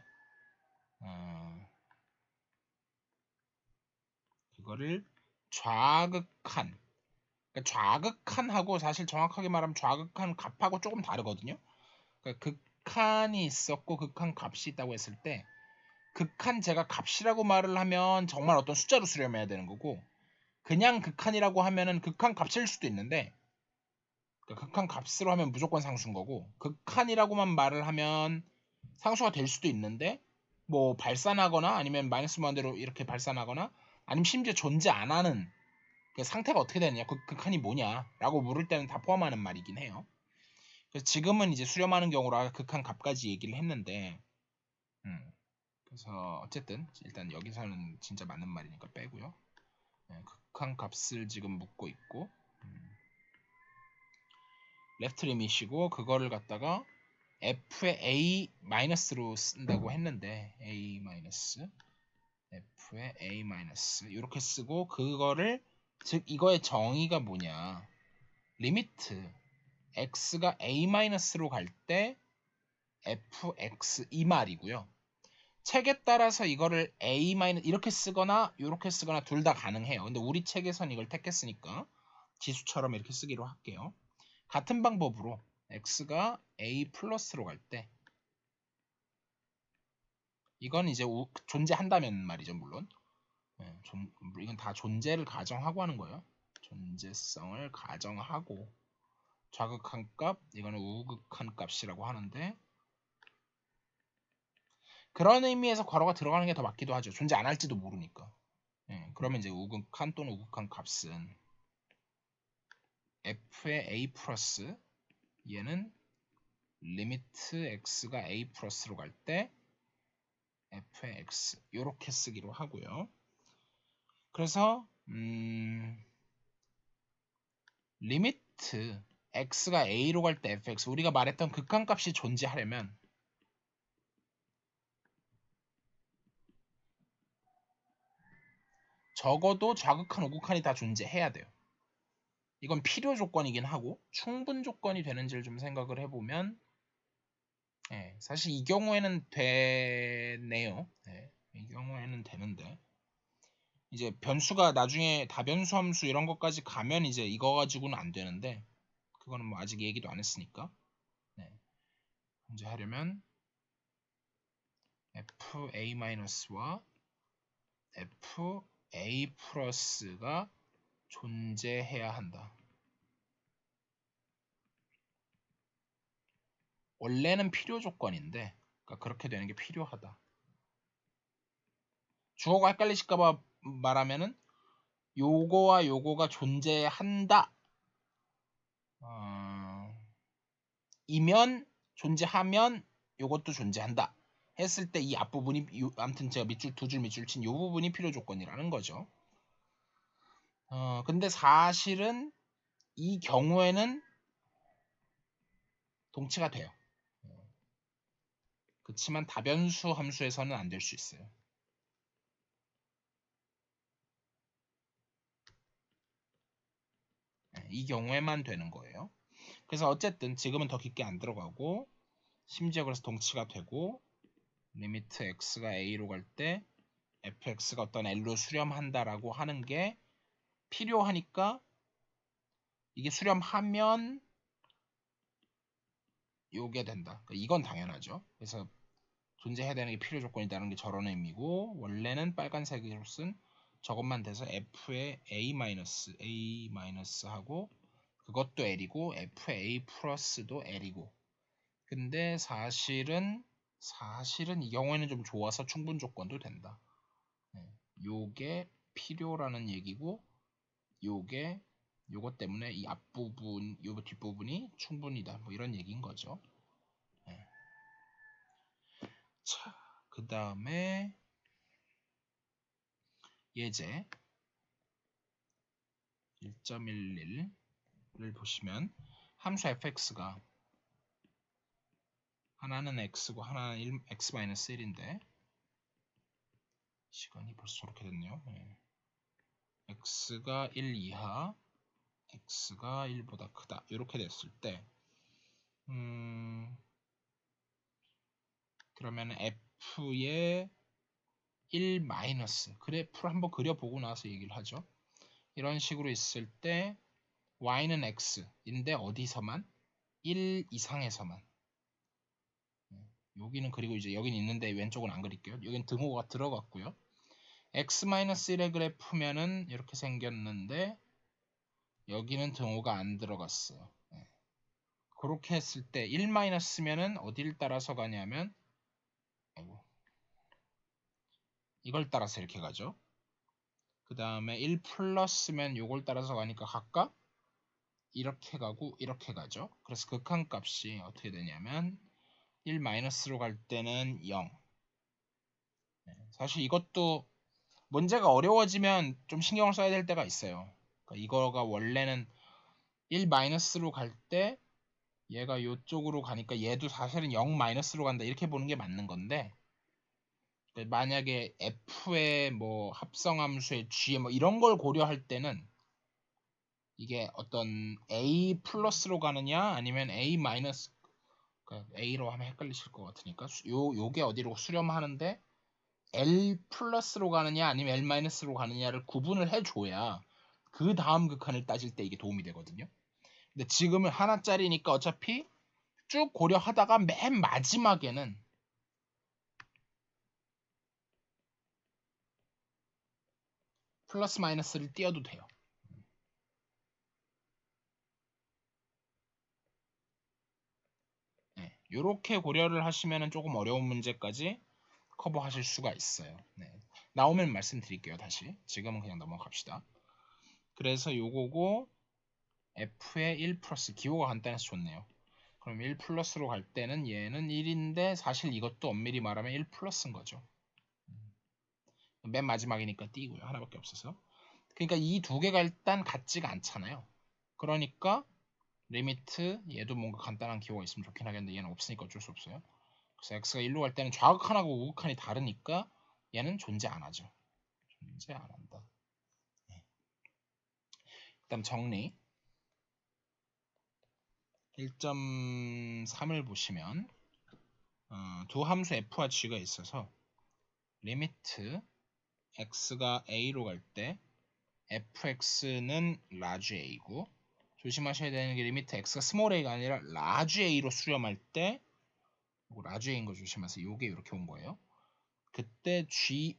그거를 좌극한, 그러니까 좌극한하고 사실 정확하게 말하면 좌극한 값하고 조금 다르거든요. 그러니까 극한이 있었고 극한 값이 있다고 했을 때, 극한 제가 값이라고 말을 하면 정말 어떤 숫자로 수렴해야 되는 거고, 그냥 극한이라고 하면은 극한 값일 수도 있는데, 그러니까 극한 값으로 하면 무조건 상수인 거고, 극한이라고만 말을 하면 상수가 될 수도 있는데, 뭐 발산하거나 아니면 마이너스 무한대로 이렇게 발산하거나 아니면 심지어 존재 안 하는 그 상태가 어떻게 되느냐, 그 극한이 뭐냐라고 물을 때는 다 포함하는 말이긴 해요. 그래서 지금은 이제 수렴하는 경우라 극한 값까지 얘기를 했는데, 그래서 어쨌든 일단 여기서는 진짜 맞는 말이니까 빼고요. 네, 우극한 값을 지금 묻고 있고 레프트 리밋이고 그거를 갖다가 f의 a 마이너스로 쓴다고 했는데 a 마이너스 f의 a 마이너스 이렇게 쓰고 그거를 즉 이거의 정의가 뭐냐 리미트 x가 a 마이너스로 갈 때 fx 이 말이고요. 책에 따라서 이거를 a 마이너스 이렇게 쓰거나 이렇게 쓰거나 둘 다 가능해요. 근데 우리 책에선 이걸 택했으니까 지수처럼 이렇게 쓰기로 할게요. 같은 방법으로 x가 a 플러스로 갈 때 이건 이제 존재한다면 말이죠. 물론 이건 다 존재를 가정하고 하는 거예요. 존재성을 가정하고 좌극한 값 이거는 우극한 값이라고 하는데 그런 의미에서 괄호가 들어가는 게 더 맞기도 하죠. 존재 안 할지도 모르니까. 그러면 이제 우극한 또는 우극한 값은 f의 a 플러스 얘는 리미트 x가 a 플러스로 갈 때 f의 x 이렇게 쓰기로 하고요. 그래서 리미트 x가 a로 갈 때 fx 우리가 말했던 극한값이 존재하려면 적어도 좌극한 우극한이 다 존재해야 돼요. 이건 필요 조건이긴 하고 충분 조건이 되는지를 좀 생각을 해보면 사실 이 경우에는 되네요. 이 경우에는 되는데 이제 변수가 나중에 다변수 함수 이런 것까지 가면 이제 이거 가지고는 안 되는데 그거는 뭐 아직 얘기도 안 했으니까 이제 하려면 fa-와 fa 플러스가 존재해야 한다. 원래는 필요 조건인데 그러니까 그렇게 되는 게 필요하다. 주어가 헷갈리실까봐 말하면은 요거와 요거가 존재한다. 이면 존재하면 요것도 존재한다. 했을 때 이 앞부분이 아무튼 제가 두 줄 밑줄 친 요 부분이 필요 조건이라는 거죠. 근데 사실은 이 경우에는 동치가 돼요. 그렇지만 다변수 함수에서는 안 될 수 있어요. 이 경우에만 되는 거예요. 그래서 어쨌든 지금은 더 깊게 안 들어가고 심지어 그래서 동치가 되고 리미트 x가 a로 갈 때 fx가 어떤 l로 수렴한다라고 하는 게 필요하니까 이게 수렴하면 요게 된다. 이건 당연하죠. 그래서 존재해야 되는 게 필요 조건이라는 게 저런 의미고 원래는 빨간색으로 쓴 저것만 돼서 f의 a 마이너스 하고 그것도 l이고 f의 a 플러스도 l이고 근데 사실은 이 경우에는 좀 좋아서 충분 조건도 된다. 요게 필요라는 얘기고 요게 요것 때문에 이 앞부분 요 뒷부분이 충분이다 뭐 이런 얘기인 거죠. 자, 그 다음에 예제 1.11을 보시면 함수 fx가 하나는 x고 하나는 x-1인데 시간이 벌써 저렇게 됐네요. x가 1 이하 x가 1보다 크다 이렇게 됐을 때 그러면 f의 1 마이너스 그래프를 한번 그려보고 나서 얘기를 하죠. 이런 식으로 있을 때 y는 x인데 어디서만? 1 이상에서만 여기는 그리고 이제 여기는 있는데 왼쪽은 안 그릴게요. 여기는 등호가 들어갔고요. x-1의 그래프면은 이렇게 생겼는데 여기는 등호가 안 들어갔어요. 그렇게 했을 때 1-면은 어디를 따라서 가냐면 이걸 따라서 이렇게 가죠. 그 다음에 1 플러스면 요걸 따라서 가니까 각각 이렇게 가고 이렇게 가죠. 그래서 극한값이 어떻게 되냐면 1-로 갈 때는 0. 사실 이것도 문제가 어려워지면 좀 신경을 써야 될 때가 있어요. 그러니까 이거가 원래는 1 마이너스로 갈 때 얘가 이쪽으로 가니까 얘도 사실은 0 마이너스로 간다 이렇게 보는 게 맞는 건데, 만약에 f의 뭐 합성함수의 g 뭐 이런 걸 고려할 때는 이게 어떤 a 플러스로 가느냐 아니면 a 마이너스, 그러니까 a로 하면 헷갈리실 것 같으니까 요게 어디로 수렴하는데 L 플러스로 가느냐 아니면 L 마이너스로 가느냐를 구분을 해줘야 그 다음 극한을 따질 때 이게 도움이 되거든요. 근데 지금은 하나짜리니까 어차피 쭉 고려하다가 맨 마지막에는 플러스 마이너스를 띄워도 돼요. 네, 이렇게 고려를 하시면 조금 어려운 문제까지 커버하실 수가 있어요. 네, 나오면 말씀드릴게요. 다시 지금은 그냥 넘어갑시다. 그래서 요거고 f의 1 플러스, 기호가 간단해서 좋네요. 그럼 1 플러스로 갈 때는 얘는 1인데 사실 이것도 엄밀히 말하면 1 플러스인 거죠. 맨 마지막이니까 띄고요. 하나밖에 없어서. 그러니까 이 두 개가 일단 같지가 않잖아요. 그러니까 리미트, 얘도 뭔가 간단한 기호가 있으면 좋긴 하겠는데 얘는 없으니까 어쩔 수 없어요. 그래서 x가 1로 갈 때는 좌극한하고 우극한이 다르니까 얘는 존재 안 하죠. 존재 안 한다. 그다음 정리. 1.3을 보시면 두 함수 f와 g가 있어서 리미트 x가 a로 갈 때 fx는 large a고, 조심하셔야 되는 게 리미트 x가 스몰 a가 아니라 large a로 수렴할 때 large a인 거 조심하세요. 요게 이렇게 온 거예요. 그때 gy,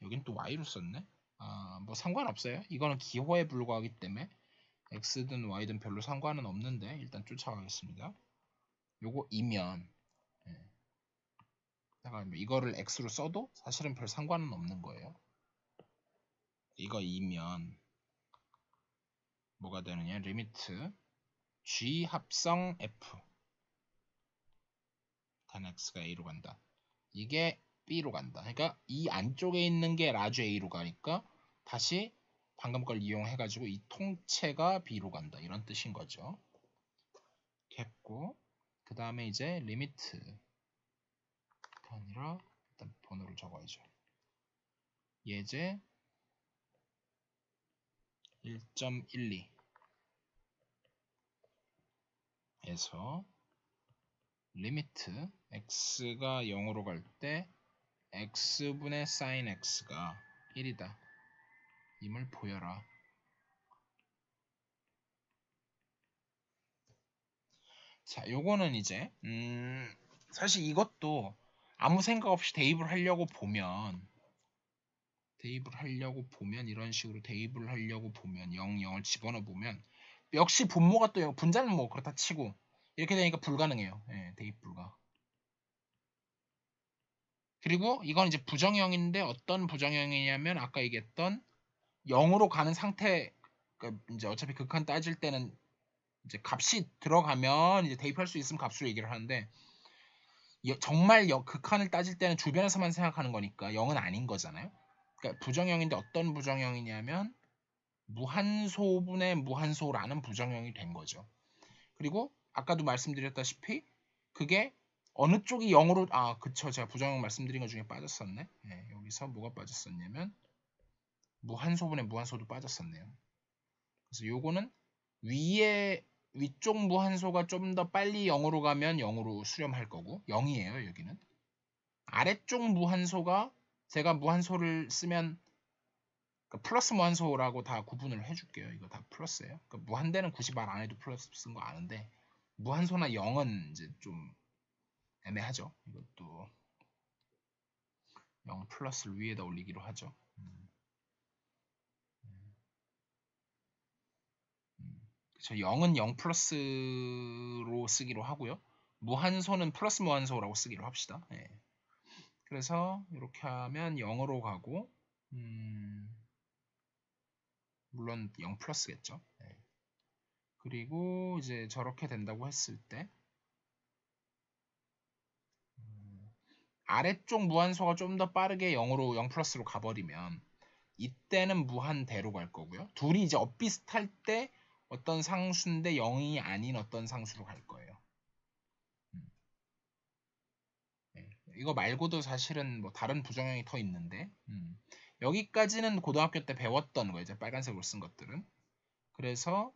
여긴 또 y로 썼네. 뭐 상관없어요. 이거는 기호에 불과하기 때문에 x든 y든 별로 상관은 없는데 일단 쫓아가겠습니다. 요거 이면 이거를 x로 써도 사실은 별 상관은 없는 거예요. 이거 이면 뭐가 되느냐, 리미트 g 합성 f 단 x가 a로 간다. 이게 b로 간다. 그러니까 이 안쪽에 있는 게 라지 a로 가니까 다시 방금 걸 이용해가지고 이 통째가 b로 간다. 이런 뜻인 거죠. 했고, 그 다음에 이제 리미트 아니라 일단 번호를 적어야죠. 예제 1.12 에서 리미트 x가 0으로 갈 때 x분의 sin x가 1이다. 임을 보여라. 자, 요거는 이제 사실 이것도 아무 생각 없이 대입을 하려고 보면 이런 식으로 대입을 하려고 보면 0, 0을 집어넣어 보면 역시 분모가 또 분자는 뭐 그렇다 치고 이렇게 되니까 불가능해요. 예, 대입 불가. 그리고 이건 이제 부정형인데 어떤 부정형이냐면 아까 얘기했던 0으로 가는 상태, 그러니까 이제 어차피 극한 따질 때는 이제 값이 들어가면 이제 대입할 수 있으면 값으로 얘기를 하는데 정말 극한을 따질 때는 주변에서만 생각하는 거니까 0은 아닌 거잖아요. 그러니까 부정형인데 어떤 부정형이냐면 무한소분의 무한소라는 부정형이 된 거죠. 그리고 아까도 말씀드렸다시피 그게 어느 쪽이 0으로, 그쵸, 제가 부정형 말씀드린 것 중에 빠졌었네. 네, 여기서 뭐가 빠졌었냐면 무한소분의 무한소도 빠졌었네요. 그래서 요거는 위쪽 무한소가 좀 더 빨리 0으로 가면 0으로 수렴할 거고 0이에요 여기는. 아래쪽 무한소가 제가 무한소를 쓰면 그러니까 플러스 무한소라고 다 구분을 해줄게요. 이거 다 플러스예요. 그러니까 무한대는 굳이 말 안 해도 플러스 쓴 거 아는데 무한소나 0은 이제 좀 애매하죠. 이것도 0 플러스를 위에다 올리기로 하죠. 그쵸, 0은 0 플러스로 쓰기로 하고요. 무한소는 플러스 무한소라고 쓰기로 합시다. 예. 그래서 이렇게 하면 0으로 가고 물론 0 플러스겠죠. 예. 그리고 이제 저렇게 된다고 했을 때 아래쪽 무한소가 좀 더 빠르게 0으로 0 플러스로 가버리면 이때는 무한대로 갈 거고요. 둘이 이제 엇비슷할 때 어떤 상수인데 0이 아닌 어떤 상수로 갈 거예요. 네. 이거 말고도 사실은 뭐 다른 부정형이 더 있는데 여기까지는 고등학교 때 배웠던 거예요. 이제 빨간색으로 쓴 것들은. 그래서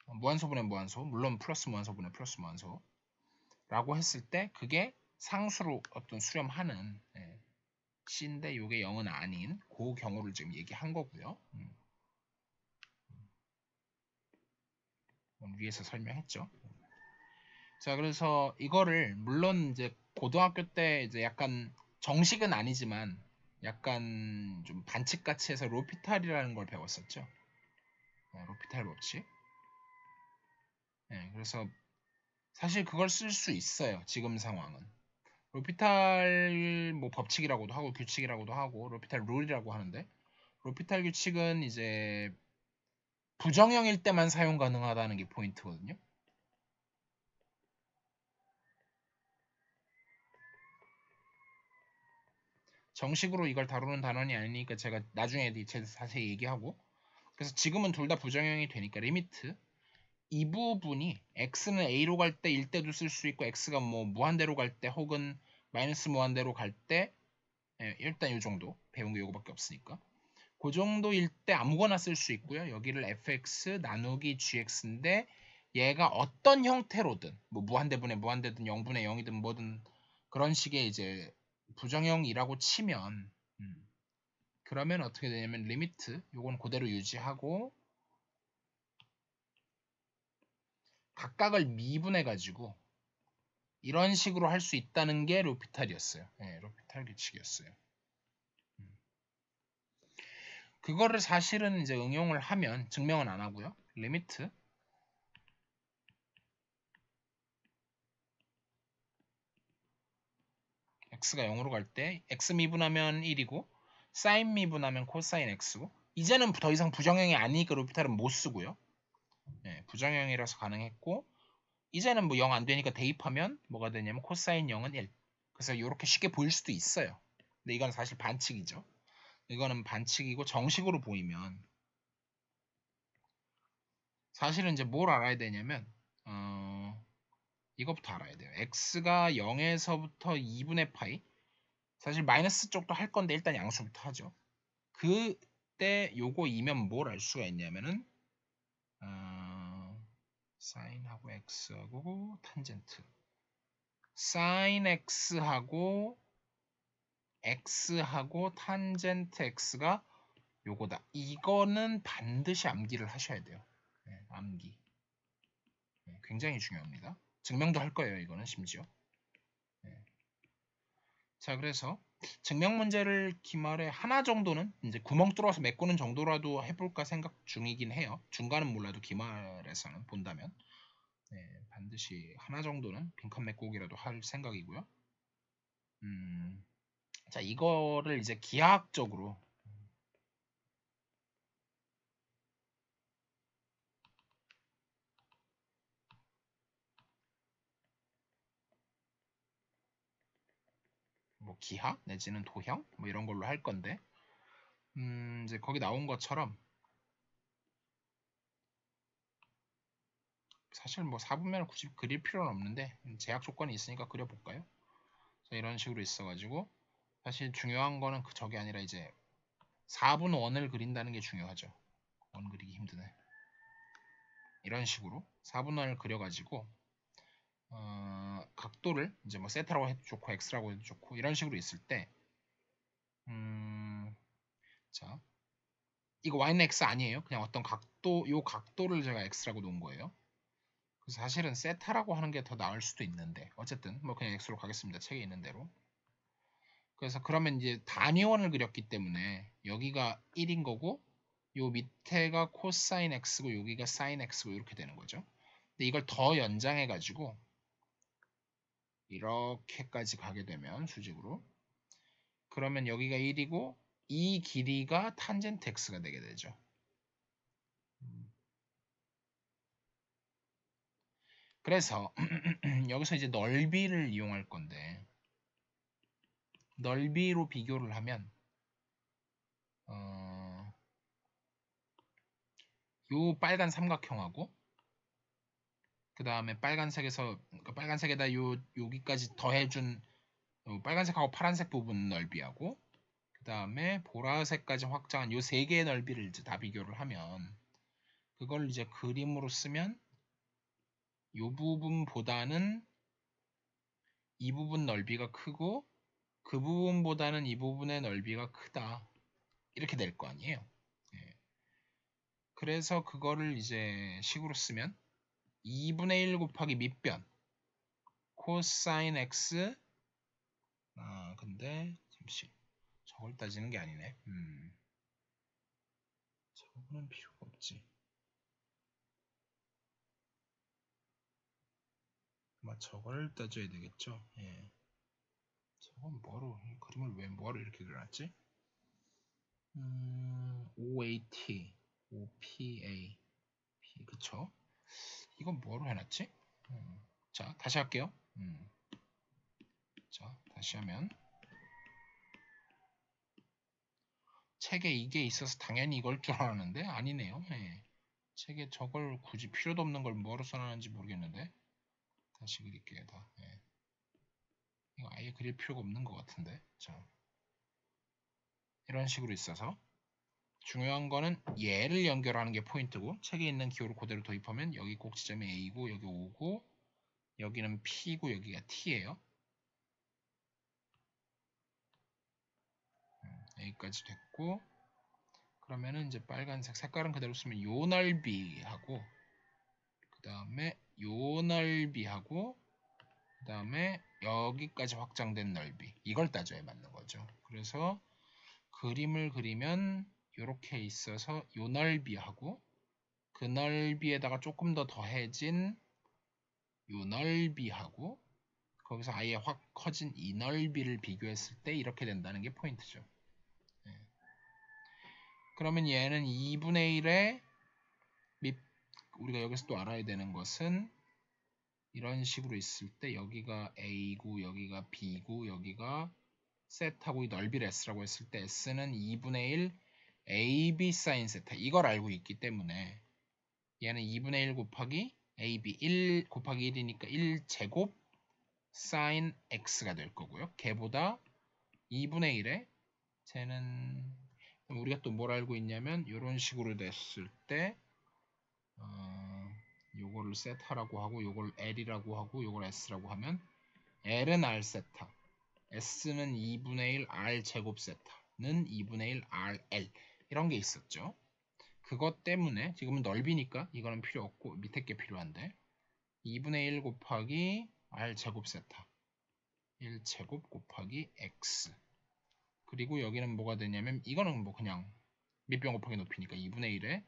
무한소분의 무한소, 물론 플러스 무한소분의 플러스 무한소 라고 했을 때 그게 상수로 어떤 수렴하는 C인데 이게 0은 아닌 그 경우를 지금 얘기한 거고요. 위에서 설명했죠. 자, 그래서 이거를 물론 이제 고등학교 때 이제 약간 정식은 아니지만 약간 좀 반칙같이 해서 로피탈이라는 걸 배웠었죠. 로피탈 법칙. 그래서 사실 그걸 쓸 수 있어요. 지금 상황은. 로피탈 뭐 법칙이라고도 하고 규칙이라고도 하고 로피탈 룰이라고 하는데 로피탈 규칙은 이제 부정형일 때만 사용 가능하다는 게 포인트거든요. 정식으로 이걸 다루는 단원이 아니니까 제가 나중에 자세히 얘기하고 그래서 지금은 둘 다 부정형이 되니까 리미트 이 부분이 x는 a로 갈 때 1대도 쓸 수 있고 x가 뭐 무한대로 갈 때 혹은 마이너스 무한대로 갈 때 일단 이 정도 배운 게 이거밖에 없으니까 그 정도일 때 아무거나 쓸 수 있고요. 여기를 fx 나누기 gx인데 얘가 어떤 형태로든 뭐 무한대분의 무한대든 0분의 0이든 뭐든 그런 식의 이제 부정형이라고 치면 그러면 어떻게 되냐면 리미트 요건 그대로 유지하고 각각을 미분해 가지고 이런 식으로 할 수 있다는 게 로피탈이었어요. 로피탈 규칙이었어요. 그거를 사실은 이제 응용을 하면 증명은 안 하고요. 리미트 x가 0으로 갈 때 x 미분하면 1이고 사인 미분하면 코사인 x고 이제는 더 이상 부정형이 아니니까 로피탈은 못 쓰고요. 부정형이라서 가능했고 이제는 뭐 0 안 되니까 대입하면 뭐가 되냐면 코사인 0은 1. 그래서 이렇게 쉽게 보일 수도 있어요. 근데 이건 사실 반칙이죠. 이거는 반칙이고 정식으로 보이면 사실은 이제 뭘 알아야 되냐면 이것부터 알아야 돼요. x가 0에서부터 2분의 파이 사실 마이너스 쪽도 할 건데 일단 양수부터 하죠. 그때 요거 이면 뭘 알 수가 있냐면은 사인하고 x하고 탄젠트 사인 x하고 x하고 탄젠트 x가 요거다. 이거는 반드시 암기를 하셔야 돼요. 암기. 굉장히 중요합니다. 증명도 할 거예요. 이거는 심지어. 자, 그래서 증명 문제를 기말에 하나 정도는 이제 구멍 뚫어서 메꾸는 정도라도 해볼까 생각 중이긴 해요. 중간은 몰라도 기말에서는 본다면 반드시 하나 정도는 빈칸 메꾸기라도 할 생각이고요. 자, 이거를 이제 기하학적으로 뭐 기하 내지는 도형 뭐 이런 걸로 할 건데 이제 거기 나온 것처럼 사실 뭐 4분면을 굳이 그릴 필요는 없는데 제약 조건이 있으니까 그려볼까요? 자, 이런 식으로 있어가지고 사실 중요한 거는 저게 아니라 이제 4분 원을 그린다는 게 중요하죠. 원 그리기 힘드네. 이런 식으로 4분 원을 그려가지고 각도를 이제 뭐 세타라고 해도 좋고 x라고 해도 좋고 이런 식으로 있을 때 자, 이거 y는 x 아니에요. 그냥 어떤 각도, 요 각도를 제가 x라고 놓은 거예요. 그래서 사실은 세타라고 하는 게 더 나을 수도 있는데 어쨌든 뭐 그냥 x로 가겠습니다. 책에 있는 대로. 그래서 그러면 이제 단위원을 그렸기 때문에 여기가 1인 거고 요 밑에가 코사인 x고 여기가 사인 x고 이렇게 되는 거죠. 근데 이걸 더 연장해 가지고 이렇게까지 가게 되면 수직으로 그러면 여기가 1이고 이 길이가 탄젠트 x가 되게 되죠. 그래서 여기서 이제 넓이를 이용할 건데 넓이로 비교를 하면 요 빨간 삼각형하고 그 다음에 빨간색에서 그러니까 빨간색에다 여기까지 더해준 빨간색하고 파란색 부분 넓이하고 그 다음에 보라색까지 확장한 요 세 개의 넓이를 이제 다 비교를 하면 그걸 이제 그림으로 쓰면 요 부분보다는 이 부분 넓이가 크고 그 부분보다는 이 부분의 넓이가 크다 이렇게 될 거 아니에요. 예. 그래서 그거를 이제 식으로 쓰면 2분의 1 곱하기 밑변 코사인 x 근데 잠시 저걸 따지는 게 아니네. 저거는 필요가 없지. 아마 저걸 따져야 되겠죠. 예. 저건 뭐로 이 그림을 왜 뭐로 이렇게 그려놨지? OAT, OPA, P 그쵸? 이건 뭐로 해놨지? 자 다시 할게요. 자 다시 하면 책에 이게 있어서 당연히 이걸 줄 알았는데 아니네요. 예. 책에 저걸 굳이 필요도 없는 걸 뭐로 써놨는지 모르겠는데 다시 그릴게요. 다. 예. 이거 아예 그릴 필요가 없는 것 같은데. 자 이런 식으로 있어서 중요한 거는 얘를 연결하는 게 포인트고 책에 있는 기호를 그대로 도입하면 여기 꼭 지점이 A고 여기 O고 여기는 P고 여기가 T예요. A까지 됐고 그러면은 이제 빨간색 색깔은 그대로 쓰면 요 넓이하고 그 다음에 요 넓이하고 그 다음에 여기까지 확장된 넓이 이걸 따져야 맞는 거죠. 그래서 그림을 그리면 이렇게 있어서 요 넓이하고 그 넓이에다가 조금 더 더해진 요 넓이하고 거기서 아예 확 커진 이 넓이를 비교했을 때 이렇게 된다는 게 포인트죠. 네. 그러면 얘는 2분의 1에 우리가 여기서 또 알아야 되는 것은 이런 식으로 있을 때 여기가 A고 여기가 B고 여기가 세타고 이 넓이를 S라고 했을 때 S는 2분의 1 AB 사인 세타 이걸 알고 있기 때문에 얘는 2분의 1 곱하기 AB 1 곱하기 1이니까 1제곱 사인 X가 될 거고요. 걔보다 2분의 1에 쟤는 우리가 또 뭘 알고 있냐면 이런 식으로 됐을 때 요거를 세타라고 하고 요걸 L이라고 하고 요걸 S라고 하면 L은 R 세타 S는 2분의 1 R 제곱 세타는 2분의 1 RL 이런 게 있었죠. 그것 때문에 지금은 넓이니까 이거는 필요 없고 밑에 게 필요한데 2분의 1 곱하기 R 제곱 세타 1제곱 곱하기 X 그리고 여기는 뭐가 되냐면 이거는 뭐 그냥 밑변 곱하기 높이니까 2분의 1에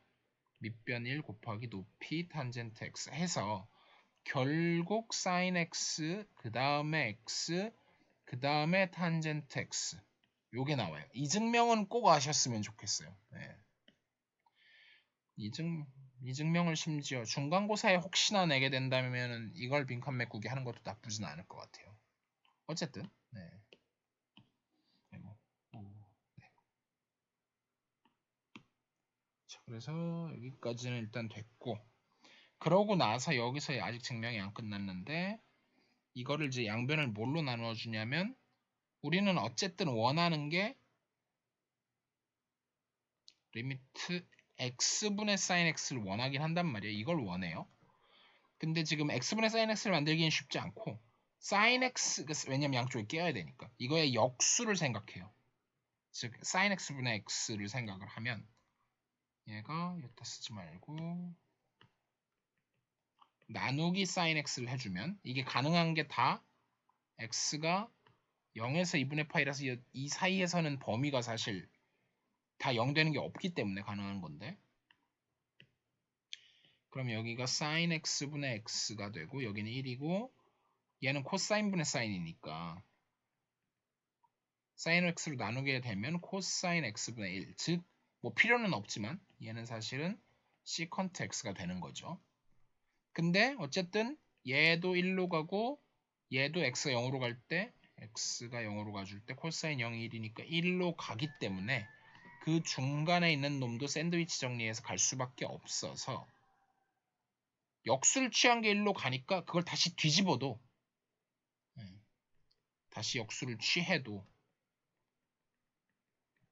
밑변 1 곱하기 높이 탄젠트 X 해서 결국 sin X 그 다음에 X 그 다음에 탄젠트 X 요게 나와요. 이 증명은 꼭 아셨으면 좋겠어요. 네. 이 증명을 심지어 중간고사에 혹시나 내게 된다면 이걸 빈칸 메꾸기 하는 것도 나쁘진 않을 것 같아요. 어쨌든 네. 네, 네. 자, 그래서 여기까지는 일단 됐고 그러고 나서 여기서 아직 증명이 안 끝났는데 이거를 이제 양변을 뭘로 나누어 주냐면 우리는 어쨌든 원하는 게 리미트 x분의 sin x를 원하긴 한단 말이에요. 이걸 원해요. 근데 지금 x분의 sin x를 만들기는 쉽지 않고 sin x 왜냐면 양쪽에 끼워야 되니까 이거의 역수를 생각해요. 즉 sin x분의 x를 생각을 하면 얘가 여기다 쓰지 말고 나누기 sin x를 해주면 이게 가능한 게 다 x가 0에서 2분의 파이라서 이 사이에서는 범위가 사실 다 0 되는 게 없기 때문에 가능한 건데 그럼 여기가 sin x분의 x가 되고 여기는 1이고 얘는 코사인분의 사인이니까 sin x로 나누게 되면 코사인 x분의 1 즉 뭐 필요는 없지만 얘는 사실은 시컨트 x가 되는 거죠. 근데 어쨌든 얘도 1로 가고 얘도 x가 0으로 갈 때 x가 0으로 가줄 때 코사인 0이 1이니까 1로 가기 때문에 그 중간에 있는 놈도 샌드위치 정리해서 갈 수밖에 없어서 역수를 취한 게 1로 가니까 그걸 다시 뒤집어도 다시 역수를 취해도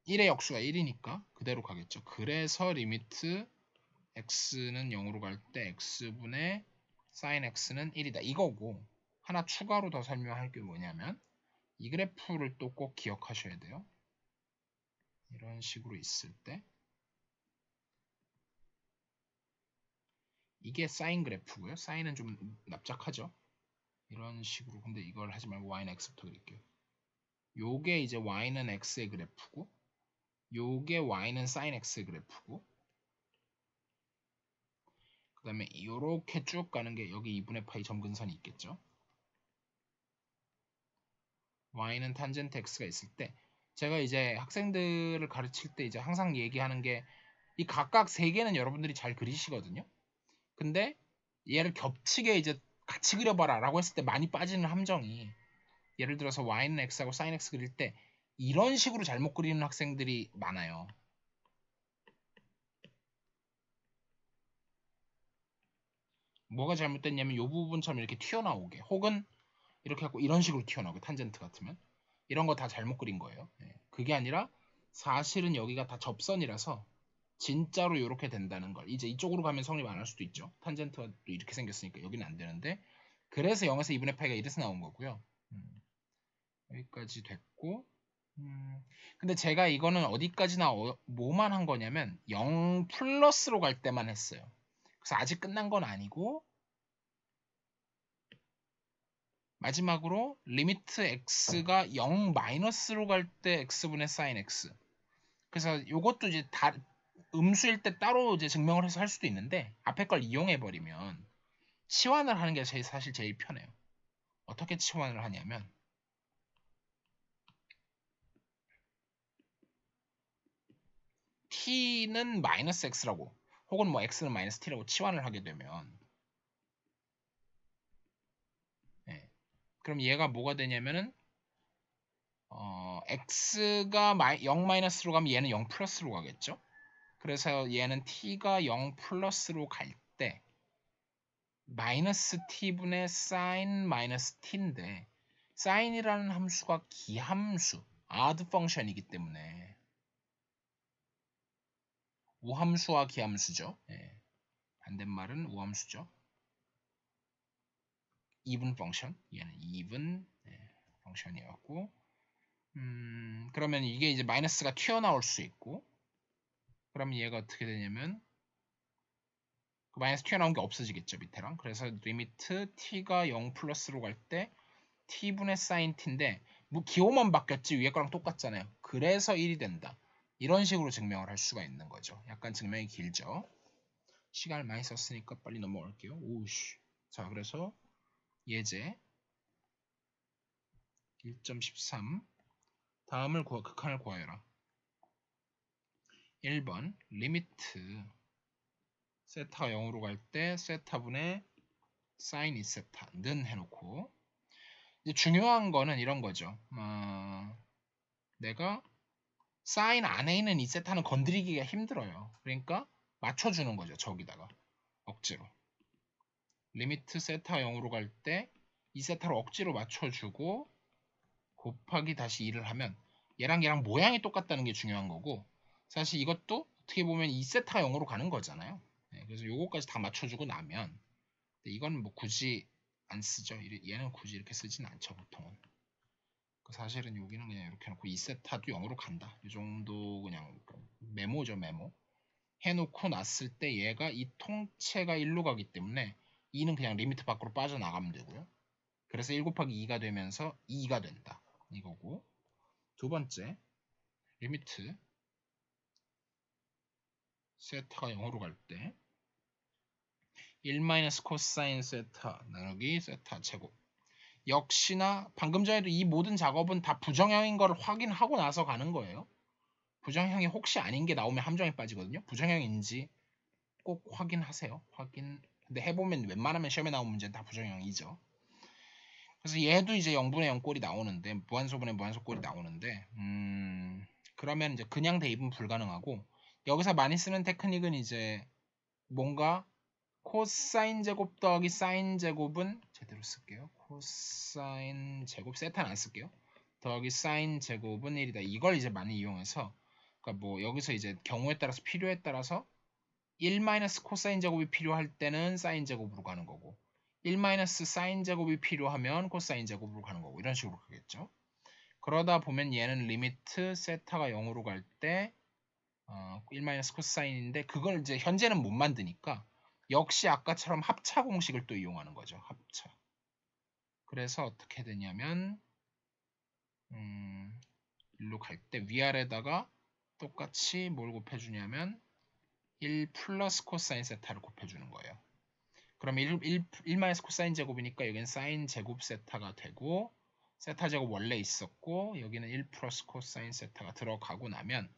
1의 역수가 1이니까 그대로 가겠죠. 그래서 리미트 x는 0으로 갈 때 x분의 sin x는 1이다. 이거고 하나 추가로 더 설명할 게 뭐냐면 이 그래프를 또 꼭 기억하셔야 돼요. 이런 식으로 있을 때 이게 사인 그래프고요. 사인은 좀 납작하죠. 이런 식으로. 근데 이걸 하지 말고 y는 x부터 그릴게요. 요게 이제 y는 x의 그래프고 요게 y는 sin x의 그래프고 그 다음에 이렇게 쭉 가는 게 여기 2분의 파이 점근선이 있겠죠. y는 탄젠트 x가 있을 때 제가 이제 학생들을 가르칠 때 이제 항상 얘기하는 게 이 각각 세 개는 여러분들이 잘 그리시거든요. 근데 얘를 겹치게 이제 같이 그려봐라 라고 했을 때 많이 빠지는 함정이 예를 들어서 y는 x하고 sin x 그릴 때 이런 식으로 잘못 그리는 학생들이 많아요. 뭐가 잘못됐냐면 이 부분처럼 이렇게 튀어나오게 혹은 이렇게 하고 이런 식으로 튀어나오게 탄젠트 같으면 이런 거 다 잘못 그린 거예요. 그게 아니라 사실은 여기가 다 접선이라서 진짜로 이렇게 된다는 걸 이제 이쪽으로 가면 성립 안 할 수도 있죠. 탄젠트가 또 이렇게 생겼으니까 여기는 안 되는데 그래서 0에서 2분의 파이가 이래서 나온 거고요. 여기까지 됐고 근데 제가 이거는 어디까지나 뭐만 한 거냐면 0 플러스로 갈 때만 했어요. 그래서 아직 끝난 건 아니고 마지막으로 리미트 x가 0 마이너스로 갈 때 x분의 sin x 그래서 이것도 이제 음수일 때 따로 이제 증명을 해서 할 수도 있는데 앞에 걸 이용해 버리면 치환을 하는 게 사실 제일 편해요. 어떻게 치환을 하냐면 t는 마이너스 x라고 혹은 뭐 x는 마이너스 t라고 치환을 하게 되면 그럼 얘가 뭐가 되냐면은 x가 0 마이너스로 가면 얘는 0 플러스로 가겠죠. 그래서 얘는 t가 0 플러스로 갈 때 마이너스 t분의 sin 마이너스 t인데 sin이라는 함수가 기함수 odd 펑션이기 때문에 우함수와 기함수죠. 반대말은 우함수죠. even 펑션 얘는 even 펑션이었고 그러면 이게 이제 마이너스가 튀어나올 수 있고 그러면 얘가 어떻게 되냐면 그 마이너스 튀어나온 게 없어지겠죠 밑에랑. 그래서 리미트 t가 0 플러스로 갈 때 t분의 sin t인데 뭐 기호만 바뀌었지 위에 거랑 똑같잖아요. 그래서 1이 된다. 이런 식으로 증명을 할 수가 있는 거죠. 약간 증명이 길죠. 시간을 많이 썼으니까 빨리 넘어갈게요. 오우씨. 자, 그래서 예제 1.13 다음을 극한을 구하여라. 1번 리미트 세타가 0으로 갈 때 세타분의 sin 2세타는 해놓고 이제 중요한 거는 이런 거죠. 내가 sin 안에 있는 2세타는 건드리기가 힘들어요. 그러니까 맞춰주는 거죠. 저기다가 억지로 리미트 세타 0으로 갈 때 2세타로 억지로 맞춰주고 곱하기 다시 2를 하면 얘랑 모양이 똑같다는 게 중요한 거고 사실 이것도 어떻게 보면 2세타가 0으로 가는 거잖아요. 그래서 요거까지 다 맞춰주고 나면 이건 뭐 굳이 안 쓰죠. 얘는 굳이 이렇게 쓰진 않죠 보통은. 사실은 여기는 그냥 이렇게 해놓고 2세타도 0으로 간다. 이 정도 그냥 메모죠 메모. 해놓고 났을 때 얘가 이 통째가 1로 가기 때문에 2는 그냥 리미트 밖으로 빠져나가면 되고요. 그래서 1 곱하기 2가 되면서 2가 된다. 이거고 두 번째 리미트 세타가 0으로 갈 때 1 마이너스 코사인 세타 나누기 세타 제곱 역시나 방금 전에도 이 모든 작업은 다 부정형인 걸 확인하고 나서 가는 거예요. 부정형이 혹시 아닌 게 나오면 함정에 빠지거든요. 부정형인지 꼭 확인하세요. 근데 해보면 웬만하면 시험에 나온 문제는 다 부정형이죠. 그래서 얘도 이제 0분의 0꼴이 나오는데 무한소분의 무한소꼴이 나오는데 그러면 이제 그냥 대입은 불가능하고, 여기서 많이 쓰는 테크닉은 이제 뭔가 코사인 제곱 더하기 사인 제곱은 제대로 쓸게요. 코사인 제곱 세타는 안 쓸게요. 더하기 사인 제곱은 1이다. 이걸 이제 많이 이용해서, 그러니까 뭐 여기서 이제 경우에 따라서 필요에 따라서 1 마이너스 코사인 제곱이 필요할 때는 사인 제곱으로 가는 거고, 1 마이너스 사인 제곱이 필요하면 코사인 제곱으로 가는 거고, 이런 식으로 가겠죠. 그러다 보면 얘는 리미트 세타가 0으로 갈 때 1 마이너스 코사인인데, 그걸 이제 현재는 못 만드니까 역시 아까처럼 합차 공식을 또 이용하는 거죠. 합차. 그래서 어떻게 되냐면 일로 갈 때 위아래다가 똑같이 뭘 곱해주냐면 1 플러스 코사인 세타를 곱해주는 거예요. 그러면 1 마이너스 코사인 제곱이니까 여기는 사인 제곱 세타가 되고, 세타 제곱 원래 있었고 여기는 1 플러스 코사인 세타가 들어가고 나면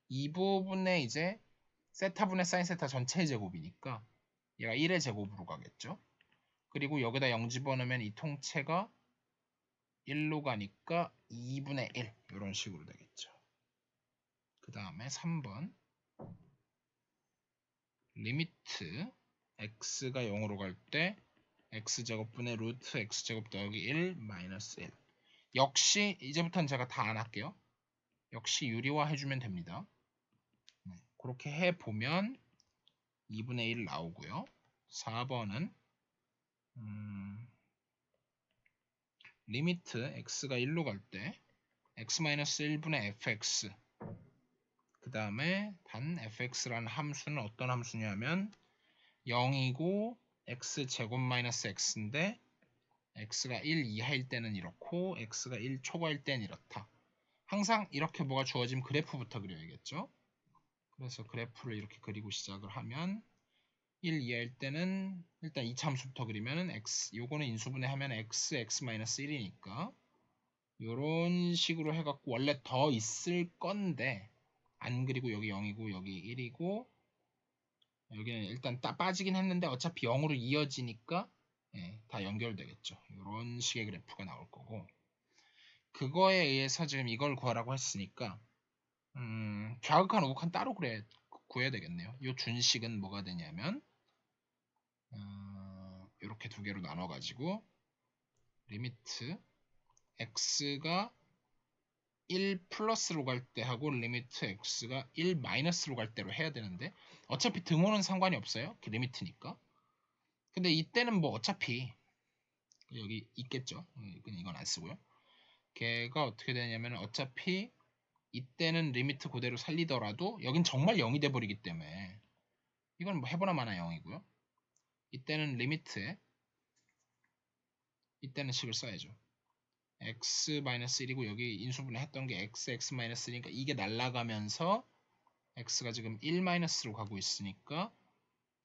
이 부분에 이제 세타분의 사인 세타 전체의 제곱이니까 얘가 1의 제곱으로 가겠죠. 그리고 여기다 0 집어넣으면 이 통째가 1로 가니까 2분의 1 이런 식으로 되겠죠. 그 다음에 3번 리미트 x가 0으로 갈 때 x제곱분의 루트 x제곱 더하기 1 마이너스 1. 역시 이제부터는 제가 다 안 할게요. 역시 유리화 해주면 됩니다. 그렇게 해보면 2분의 1 나오고요. 4번은 리미트 x가 1로 갈 때 x-1분의 fx, 그 다음에 단 fx라는 함수는 어떤 함수냐면 0이고 x제곱 마이너스 x인데 x가 1 이하일 때는 이렇고 x가 1 초과일 때는 이렇다. 항상 이렇게 뭐가 주어지면 그래프부터 그려야겠죠. 그래서 그래프를 이렇게 그리고 시작을 하면 1 이하일 때는 일단 이차함수부터 그리면 x, 요거는 인수분해 하면 x-1이니까 요런 식으로 해갖고 원래 더 있을 건데 안 그리고 여기 0이고 여기 1이고 여기는 일단 빠지긴 했는데 어차피 0으로 이어지니까 다 연결되겠죠. 이런 식의 그래프가 나올 거고, 그거에 의해서 지금 이걸 구하라고 했으니까 좌극한 우극한 따로 구해야 되겠네요. 이 준식은 뭐가 되냐면 이렇게 두 개로 나눠 가지고 리미트 x가 1 플러스로 갈 때 하고 리미트 x가 1 마이너스로 갈 때로 해야 되는데, 어차피 등호는 상관이 없어요. 리미트니까. 근데 이때는 뭐 어차피 여기 있겠죠. 이건 안 쓰고요. 걔가 어떻게 되냐면 어차피 이때는 리미트 그대로 살리더라도 여긴 정말 0이 돼버리기 때문에 이건 뭐 해보나 마나 0이고요. 이때는 리미트에 이때는 식을 써야죠. x-1이고 여기 인수분해 했던 게 x-1이니까 이게 날아가면서 x가 지금 1-로 가고 있으니까,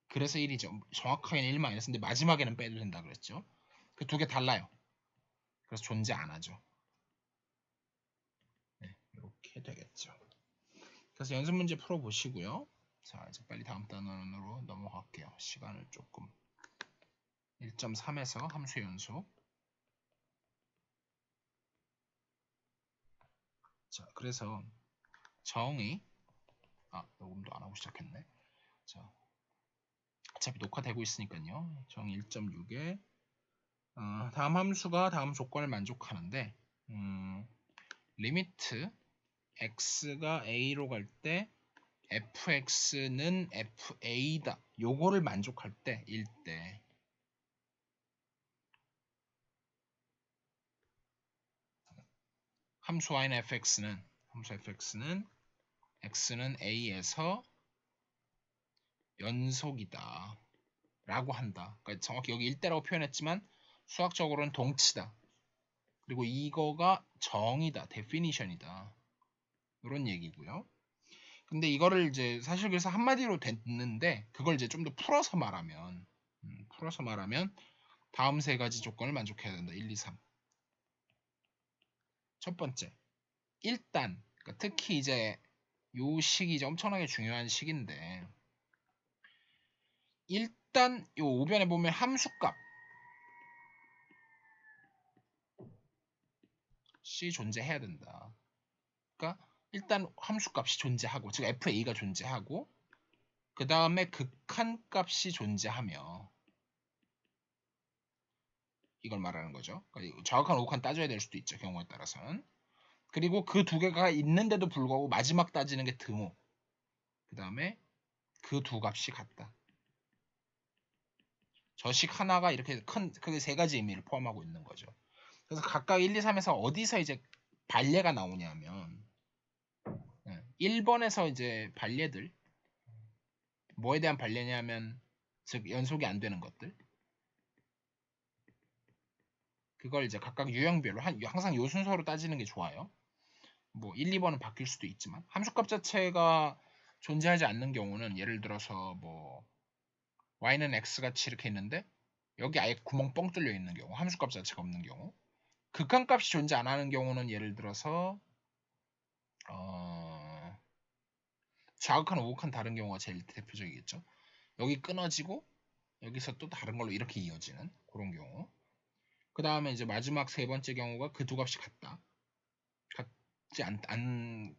그래서 1이죠. 정확하게는 1-인데 마지막에는 빼도 된다 그랬죠. 그 두 개 달라요. 그래서 존재 안 하죠. 네, 이렇게 되겠죠. 그래서 연습 문제 풀어보시고요. 자, 이제 빨리 다음 단원으로 넘어갈게요. 시간을 조금 1.3에서 함수 연속. 자, 그래서 정의 녹음도 안 하고 시작했네. 자, 어차피 녹화되고 있으니까요. 정의 1.6에 다음 함수가 다음 조건을 만족하는데 리미트 x가 a로 갈 때 fx는 fa다. 요거를 만족할 때일 때 함수 y는 fx는 x는 a에서 연속이다 라고 한다. 그러니까 정확히 여기 일대라고 표현했지만 수학적으로는 동치다. 그리고 이거가 정의다, definition이다, 이런 얘기고요. 근데 이거를 이제 사실 그래서 한마디로 됐는데, 그걸 이제 좀 더 풀어서 말하면 다음 세 가지 조건을 만족해야 된다. 1, 2, 3. 첫 번째, 일단 그러니까 특히 이제 요 식이 이제 엄청나게 중요한 식인데, 일단 요 오변에 보면 함수값 C 존재해야 된다. 그러니까 일단 함수값이 존재하고, 즉 FA가 존재하고, 그 다음에 극한값이 존재하며, 이걸 말하는 거죠. 그러니까 정확한 오각한 따져야 될 수도 있죠, 경우에 따라서는. 그리고 그 두 개가 있는데도 불구하고 마지막 따지는 게 등호. 그 다음에 그 두 값이 같다. 저식 하나가 이렇게 크게 세 가지 의미를 포함하고 있는 거죠. 그래서 각각 1, 2, 3에서 어디서 이제 반례가 나오냐면 1번에서 이제 반례들, 뭐에 대한 반례냐면 즉 연속이 안 되는 것들, 그걸 이제 각각 유형별로 항상 요 순서로 따지는 게 좋아요. 뭐 1, 2번은 바뀔 수도 있지만 함수값 자체가 존재하지 않는 경우는 예를 들어서 뭐 y는 x같이 이렇게 있는데 여기 아예 구멍 뻥 뚫려 있는 경우, 함수값 자체가 없는 경우, 극한값이 존재 안 하는 경우는 예를 들어서 좌극한 우극한 다른 경우가 제일 대표적이겠죠. 여기 끊어지고 여기서 또 다른 걸로 이렇게 이어지는 그런 경우. 그 다음에 이제 마지막 세 번째 경우가 그 두 값이 같다. 같지 않은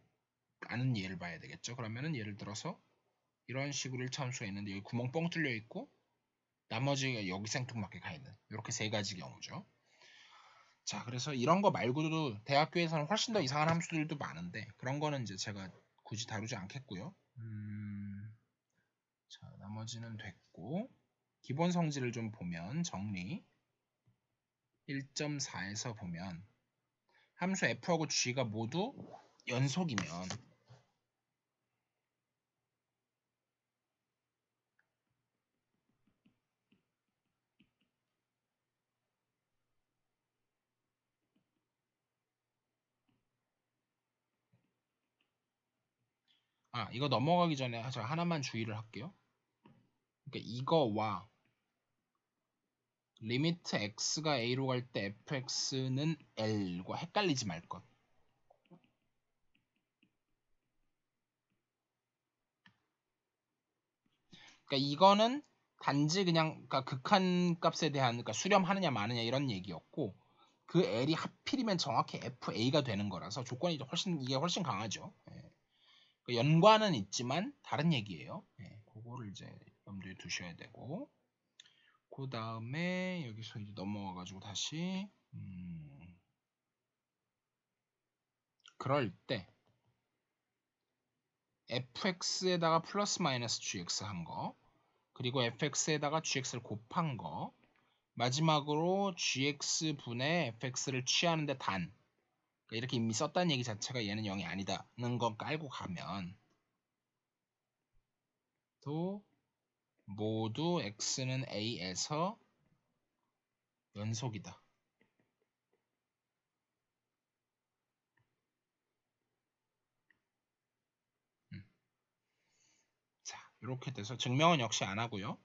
예를 봐야 되겠죠. 그러면은 예를 들어서 이런 식으로 1차 함수가 있는데 여기 구멍 뻥 뚫려 있고 나머지가 여기 생뚱맞게 가 있는 이렇게 세 가지 경우죠. 자, 그래서 이런 거 말고도 대학교에서는 훨씬 더 이상한 함수들도 많은데 그런 거는 이제 제가 굳이 다루지 않겠고요. 자, 나머지는 됐고 기본 성질을 좀 보면 정리 1.4에서 보면 함수 f하고 g가 모두 연속이면 이거 넘어가기 전에 제가 하나만 주의를 할게요. 그러니까 이거와 리미트 x가 a로 갈 때 fx는 l과 헷갈리지 말 것. 그러니까 이거는 단지 그냥 그러니까 극한 값에 대한 그러니까 수렴하느냐 마느냐 이런 얘기였고 그 l이 하필이면 정확히 fa가 되는 거라서 조건이 이게 훨씬 강하죠. 예. 그러니까 연관은 있지만 다른 얘기예요. 예. 그거를 이제 염두에 두셔야 되고 그 다음에 여기서 이제 넘어와가지고 다시 그럴 때 fx에다가 플러스 마이너스 gx 한 거, 그리고 fx에다가 gx를 곱한 거, 마지막으로 gx분의 fx를 취하는데 단, 그러니까 이렇게 이미 썼다는 얘기 자체가 얘는 0이 아니다는 건 깔고 가면 또 모두 x는 a에서 연속이다. 자, 이렇게 돼서 증명은 역시 안 하고요.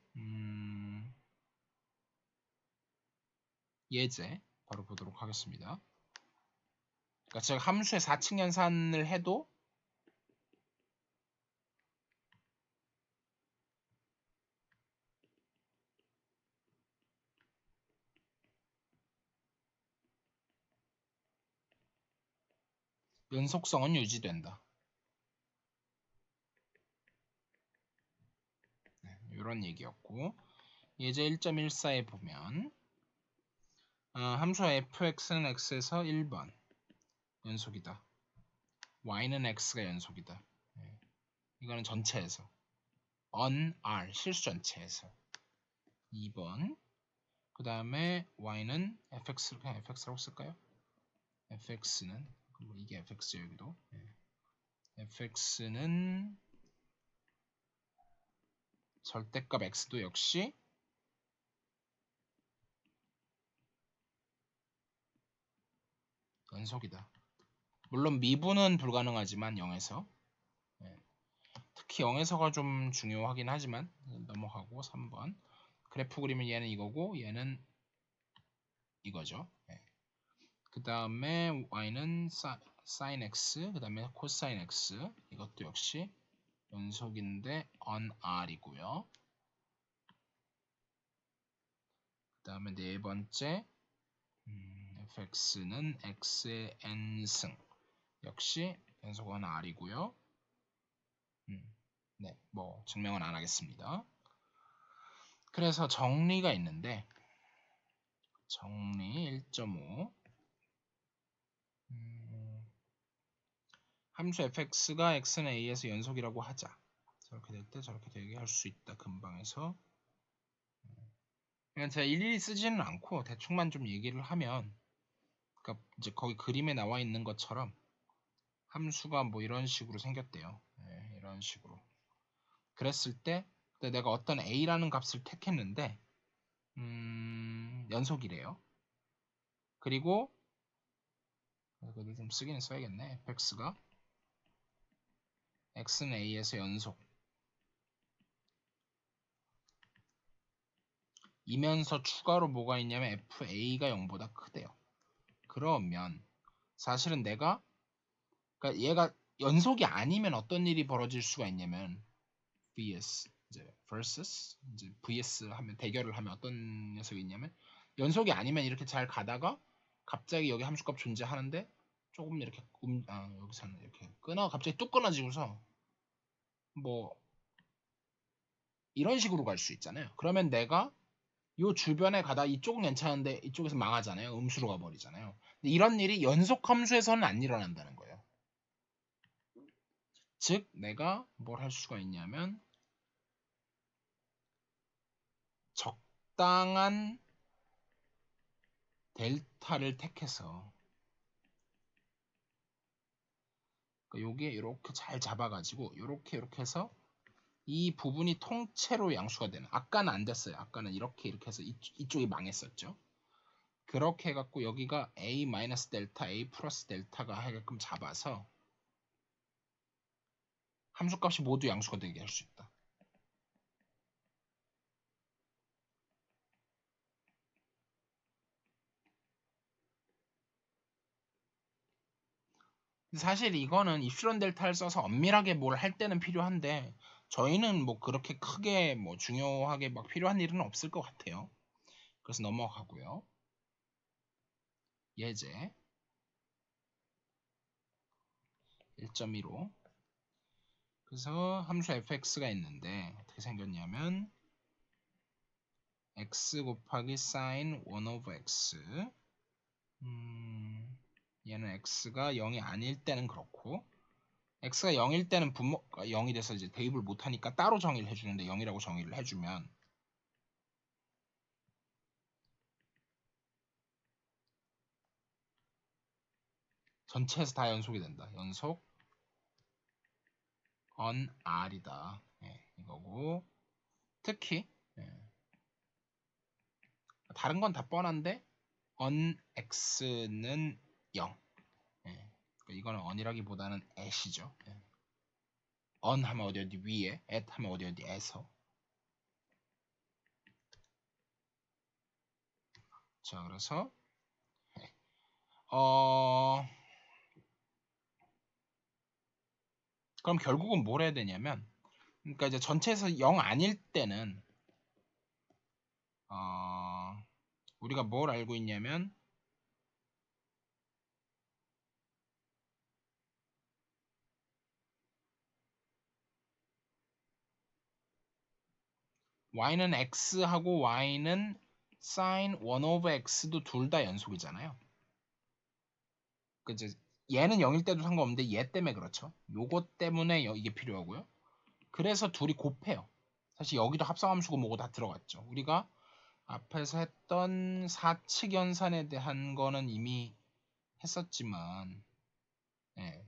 예제 바로 보도록 하겠습니다. 그러니까 제가 함수의 4층 연산을 해도 연속성은 유지된다. 네, 이런 얘기였고 예제 1.14에 보면 함수 fx는 x에서 1번 연속이다. y는 x가 연속이다. 네, 이거는 전체에서 on r 실수 전체에서 2번 그 다음에 y는 fx를 그냥 fx라고 쓸까요? fx는 뭐 이게 fx 여기도 fx는 절대값 x도 역시 연속이다. 물론 미분은 불가능하지만 0에서 특히 0에서가 좀 중요하긴 하지만 넘어가고 3번 그래프 그리면 얘는 이거고 얘는 이거죠. 그 다음에 y는 sin x 그 다음에 cosine x 이것도 역시 연속인데 on r이고요. 그 다음에 네 번째 fx는 x의 n승 역시 연속은 R이고요. 네, 뭐 증명은 안 하겠습니다. 그래서 정리가 있는데 정리 1.5 함수 fx가 x는 a에서 연속이라고 하자. 저렇게 될 때 저렇게 되게 할 수 있다. 근방에서 그냥 제가 일일이 쓰지는 않고 대충만 좀 얘기를 하면, 그러니까 이제 거기 그림에 나와 있는 것처럼 함수가 뭐 이런 식으로 생겼대요. 네, 이런 식으로. 그랬을 때 내가 어떤 a라는 값을 택했는데 연속이래요. 그리고 이거를 좀 쓰기는 써야겠네. fx가 x는 a에서 연속 이면서 추가로 뭐가 있냐면 fa가 0보다 크대요. 그러면 사실은 내가, 그러니까 얘가 연속이 아니면 어떤 일이 벌어질 수가 있냐면 vs 이제 versus 이제 vs 하면 대결을 하면 어떤 녀석이 있냐면, 연속이 아니면 이렇게 잘 가다가 갑자기 여기 함수값 존재하는데 조금 이렇게 여기서는 이렇게 갑자기 뚝 끊어지고서 뭐 이런 식으로 갈 수 있잖아요. 그러면 내가 요 주변에 가다 이쪽은 괜찮은데 이쪽에서 망하잖아요. 음수로 가버리잖아요. 근데 이런 일이 연속 함수에서는 안 일어난다는 거예요. 즉 내가 뭘 할 수가 있냐면 적당한 델타를 택해서, 그러니까 요게 이렇게 잘 잡아가지고 이렇게 해서 이 부분이 통째로 양수가 되는, 아까는 안 됐어요. 아까는 이렇게 해서 이쪽이 망했었죠. 그렇게 해갖고 여기가 a 마이너스 델타 a 플러스 델타가 하게끔 잡아서 함수값이 모두 양수가 되게 할 수 있다. 사실 이거는 입실론 델타를 써서 엄밀하게 뭘 할 때는 필요한데 저희는 뭐 그렇게 크게 뭐 중요하게 막 필요한 일은 없을 것 같아요. 그래서 넘어가고요. 예제 1.15. 그래서 함수 fx가 있는데 어떻게 생겼냐면 x 곱하기 sin 1 over x, 얘는 x가 0이 아닐 때는 그렇고, x가 0일 때는 분모가 0이 돼서 이제 대입을 못하니까 따로 정의를 해주는데 0이라고 정의를 해주면 전체에서 다 연속이 된다. 연속 on r이다. 예, 이거고, 특히 다른 건 다 뻔한데 on x는 0. 그러니까 이거는 on이라기보다는 at이죠. on 하면 어디 위에, at 하면 어디에서. 자, 그래서 그럼 결국은 뭘 해야 되냐면, 그러니까 이제 전체에서 0 아닐 때는 우리가 뭘 알고 있냐면 y는 x하고 y는 sin 1 over x도 둘 다 연속이잖아요. 그 이제 얘는 0일 때도 상관없는데 얘 때문에 그렇죠. 요것 때문에 이게 필요하고요. 그래서 둘이 곱해요. 사실 여기도 합성함수고 뭐고 다 들어갔죠. 우리가 앞에서 했던 사칙 연산에 대한 거는 이미 했었지만, 예.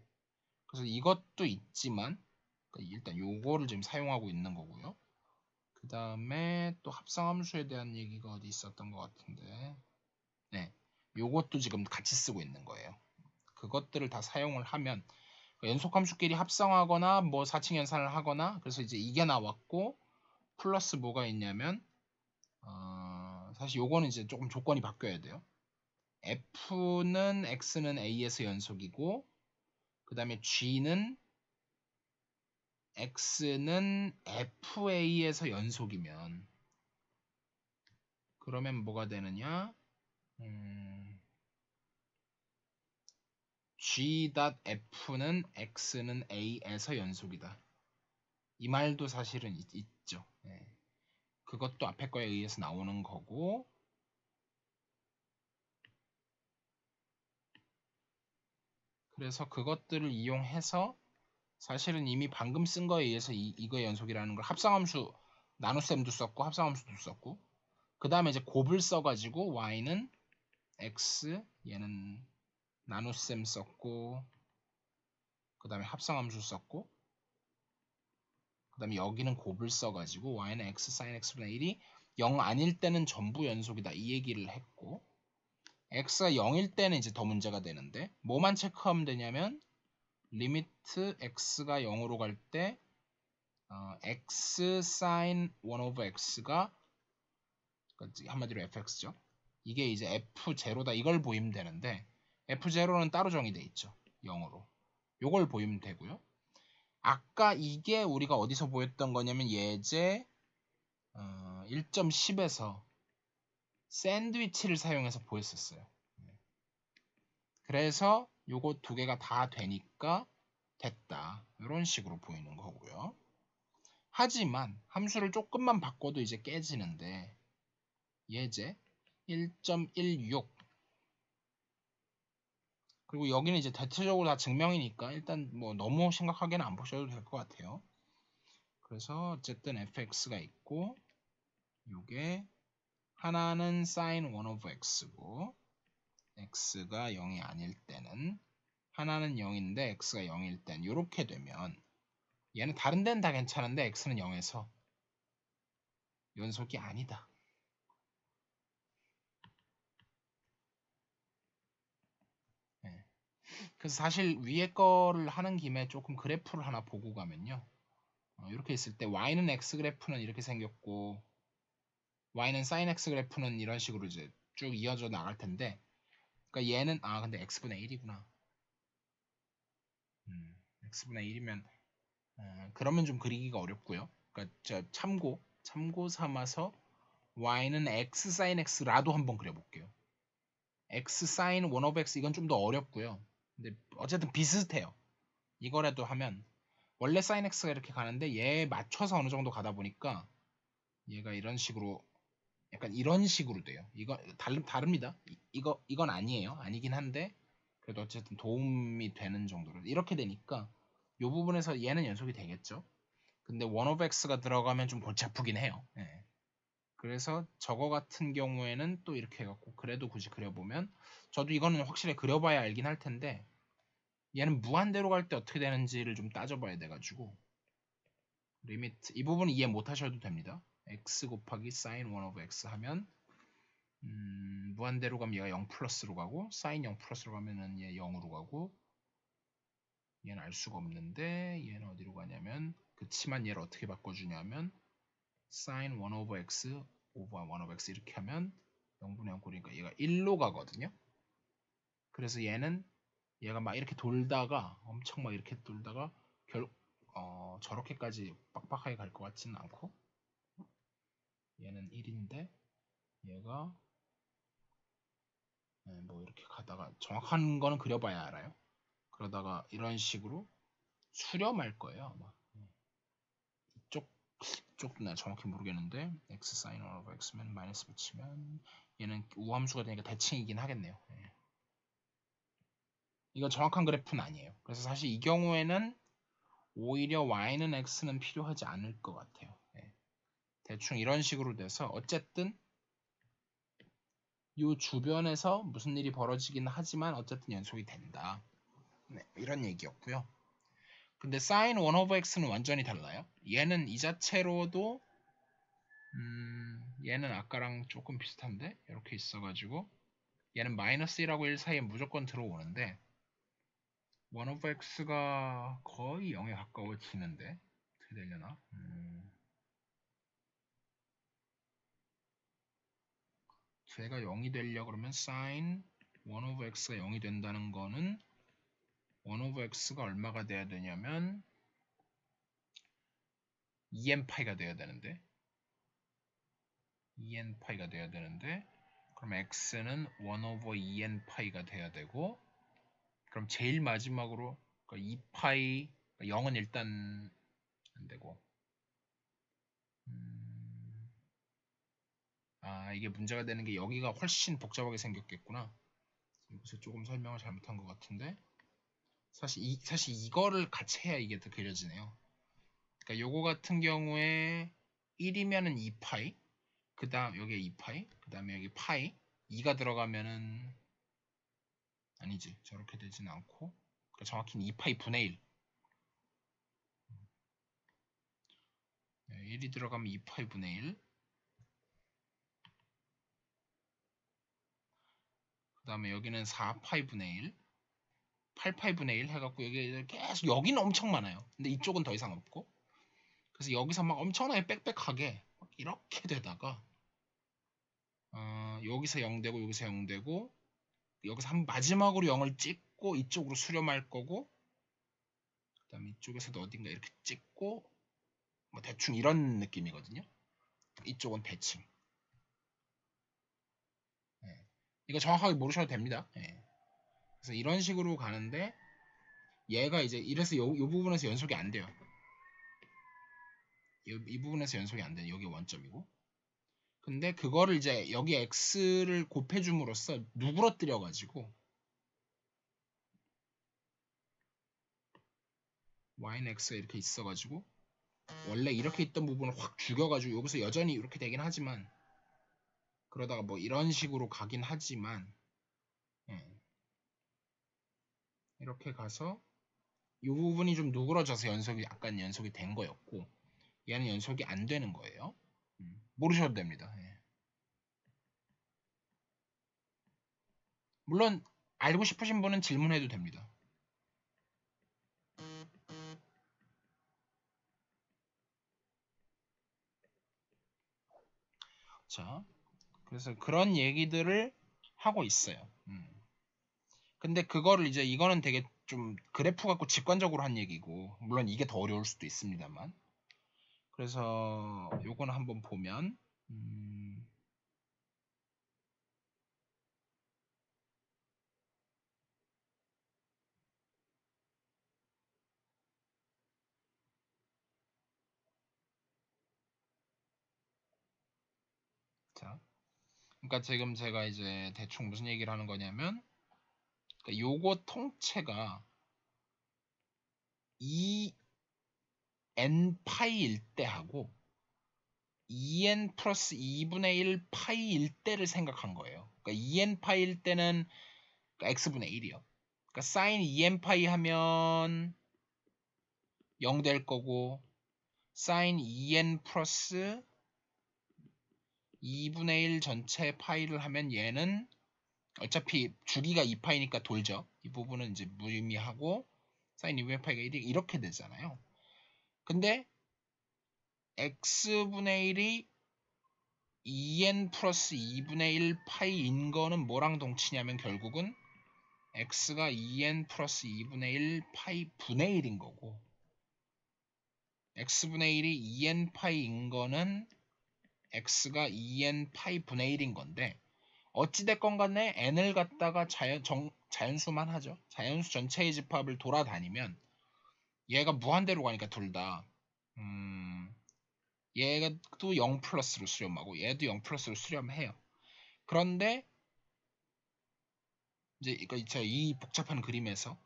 그래서 이것도 있지만 그러니까 일단 요거를 지금 사용하고 있는 거고요. 그 다음에 또 합성함수에 대한 얘기가 어디 있었던 것 같은데, 네, 요것도 지금 같이 쓰고 있는 거예요. 그것들을 다 사용을 하면 연속함수끼리 합성하거나 뭐 사칙 연산을 하거나, 그래서 이제 이게 나왔고 플러스 뭐가 있냐면 사실 요거는 이제 조금 조건이 바뀌어야 돼요. f는 x는 a에서 연속이고, 그 다음에 g는 x는 fa에서 연속이면, 그러면 뭐가 되느냐, g.f는 x는 a에서 연속이다. 이 말도 사실은 있죠. 네. 그것도 앞에 거에 의해서 나오는 거고, 그래서 그것들을 이용해서 사실은 이미 방금 쓴 거에 의해서 이거의 연속이라는 걸 합성함수 나눗셈도 썼고 합성함수도 썼고, 그 다음에 이제 곱을 써가지고 y는 x, 얘는 나눗셈 썼고, 그 다음에 합성함수 썼고, 그 다음에 여기는 곱을 써가지고 y는 x sin x분의 1이 0 아닐 때는 전부 연속이다, 이 얘기를 했고, x가 0일 때는 이제 더 문제가 되는데, 뭐만 체크하면 되냐면 리미트 x가 0으로 갈 때 x sin 1 over x가 한마디로 fx죠. 이게 이제 f0다, 이걸 보이면 되는데 f0는 따로 정의돼 있죠. 0으로. 요걸 보이면 되고요. 아까 이게 우리가 어디서 보였던 거냐면 예제 1.10에서 샌드위치를 사용해서 보였었어요. 그래서 요거 두 개가 다 되니까 됐다, 이런 식으로 보이는 거고요. 하지만 함수를 조금만 바꿔도 이제 깨지는데, 예제 1.16, 그리고 여기는 이제 대체적으로 다 증명이니까 일단 뭐 너무 심각하게는 안 보셔도 될 것 같아요. 그래서 어쨌든 fx가 있고, 요게 하나는 sin 1 over x고, x가 0이 아닐 때는, 하나는 0인데 x가 0일 땐 이렇게 되면 얘는 다른 데는 다 괜찮은데 x는 0에서 연속이 아니다. 네. 그래서 사실 위에 거를 하는 김에 조금 그래프를 하나 보고 가면요, 이렇게 있을 때 y는 x 그래프는 이렇게 생겼고 y는 sin x 그래프는 이런 식으로 이제 쭉 이어져 나갈 텐데, 그러니까 얘는 근데 x분의 1이구나. x분의 1이면 그러면 좀 그리기가 어렵고요. 그러니까 참고 삼아서 y는 x sin x라도 한번 그려볼게요. x sin 1 of x, 이건 좀 더 어렵고요. 근데 어쨌든 비슷해요. 이거라도 하면 원래 sin x가 이렇게 가는데 얘에 맞춰서 어느 정도 가다 보니까 얘가 이런 식으로, 약간 이런 식으로 돼요. 이거 다릅니다. 이건 아니에요. 아니긴 한데 그래도 어쨌든 도움이 되는 정도로 이렇게 되니까 이 부분에서 얘는 연속이 되겠죠. 근데 1 of x가 들어가면 좀 골치 아프긴 해요. 예. 그래서 저거 같은 경우에는 또 이렇게 해갖고 그래도 굳이 그려보면, 저도 이거는 확실히 그려봐야 알긴 할 텐데 얘는 무한대로 갈 때 어떻게 되는지를 좀 따져봐야 돼가지고, 리미트 이 부분 이해 못 하셔도 됩니다. x 곱하기 sin 1 of x 하면 무한대로 가면 얘가 0 플러스로 가고, sin 0 플러스로 가면은 얘 0으로 가고, 얘는 알 수가 없는데 얘는 어디로 가냐면, 그치만 얘를 어떻게 바꿔주냐면 sin 1 over x over 1 over x 이렇게 하면 0분의 0 꼴이니까 얘가 1로 가거든요. 그래서 얘가 막 이렇게 돌다가 엄청 막 이렇게 돌다가 저렇게까지 빡빡하게 갈 것 같지는 않고, 얘는 1인데 얘가 뭐 이렇게 가다가 정확한 거는 그려봐야 알아요. 그러다가 이런 식으로 수렴할 거예요 아마. 이쪽도 내가 정확히 모르겠는데 x sin 1 over x면 마이너스 붙이면 얘는 우함수가 되니까 대칭이긴 하겠네요. 이거 정확한 그래프는 아니에요. 그래서 사실 이 경우에는 오히려 y는 x는 필요하지 않을 것 같아요. 대충 이런 식으로 돼서 어쨌든 이 주변에서 무슨 일이 벌어지긴 하지만 어쨌든 연속이 된다. 이런 얘기였고요. 근데 sin 1 over x는 완전히 달라요. 얘는 이 자체로도 얘는 아까랑 조금 비슷한데 이렇게 있어가지고 얘는 마이너스 1하고 1 사이에 무조건 들어오는데 1 over x가 거의 0에 가까워지는데 어떻게 되려나? 제가 0이 되려고 그러면 sin 1 over x가 0이 된다는 거는 1 over x가 얼마가 돼야 되냐면 2n파이가 돼야 되는데 2n파이가 돼야 되는데 그럼 x는 1 over 2n파이가 돼야 되고, 그럼 제일 마지막으로 2파이 0은 일단 안 되고 이게 문제가 되는 게 여기가 훨씬 복잡하게 생겼겠구나. 여기서 조금 설명을 잘못한 것 같은데 사실 이거를 같이 해야 이게 더 그려지네요. 그러니까 요거 같은 경우에 1이면은 2파이 그 다음 여기에 2파이 그 다음에 여기 파이 2가 들어가면은 아니지 저렇게 되진 않고 그러니까 정확히는 2파이 분의 1 1이 들어가면 2파이 분의 1 그 다음에 여기는 4파이 분의 1 8파이 분의 1 해갖고 여기 계속 여기는 엄청 많아요. 근데 이쪽은 더 이상 없고 그래서 여기서 막 엄청나게 빽빽하게 이렇게 되다가 여기서 0 되고 여기서 0 되고 여기서 한 마지막으로 0을 찍고 이쪽으로 수렴할 거고 그 다음에 이쪽에서도 어딘가 이렇게 찍고 뭐 대충 이런 느낌이거든요. 이쪽은 대칭. 예. 이거 정확하게 모르셔도 됩니다. 예. 그래서 이런 식으로 가는데 얘가 이제 이래서 요 부분에서 연속이 안 돼요. 이 부분에서 연속이 안 돼요. 여기 원점이고. 근데 그거를 이제 여기 x를 곱해줌으로써 누그러뜨려 가지고 y는 x가 이렇게 있어 가지고 원래 이렇게 있던 부분을 확 죽여가지고 여기서 여전히 이렇게 되긴 하지만 그러다가 뭐 이런 식으로 가긴 하지만 이렇게 가서 이 부분이 좀 누그러져서 약간 연속이 된 거였고 얘는 연속이 안 되는 거예요. 모르셔도 됩니다. 물론 알고 싶으신 분은 질문해도 됩니다. 자, 그래서 그런 얘기들을 하고 있어요. 근데 그거를 이제 이거는 되게 좀 그래프 갖고 직관적으로 한 얘기고 물론 이게 더 어려울 수도 있습니다만 그래서 요거는 한번 보면 자, 그러니까 지금 제가 이제 대충 무슨 얘기를 하는 거냐면 그러니까 요거 통째가 2n 파이일 때하고 2n 플러스 2분의 1 파이일 때를 생각한 거예요. 그러니까 2n 파이일 때는 그러니까 x분의 1이요. 그러니까 사인 2n 파이 하면 0 될 거고 사인 2n 플러스 2분의 1 전체 파이를 하면 얘는 어차피 주기가 2파이니까 돌죠. 이 부분은 이제 무의미하고 사인 2분의 파이가 1이 이렇게 되잖아요. 근데 x분의 1이 2n 플러스 2분의 1 파이인 거는 뭐랑 동치냐면 결국은 x가 2n 플러스 2분의 1 파이 분의 1인 거고 x분의 1이 2n 파이인 거는 x가 2n 파이 분의 1인 건데 어찌됐건 간에 n을 갖다가 자연수만 하죠. 자연수 전체의 집합을 돌아다니면 얘가 무한대로 가니까 둘 다 얘도 0 플러스로 수렴하고 얘도 0 플러스로 수렴해요. 그런데 이제 제가 이 복잡한 그림에서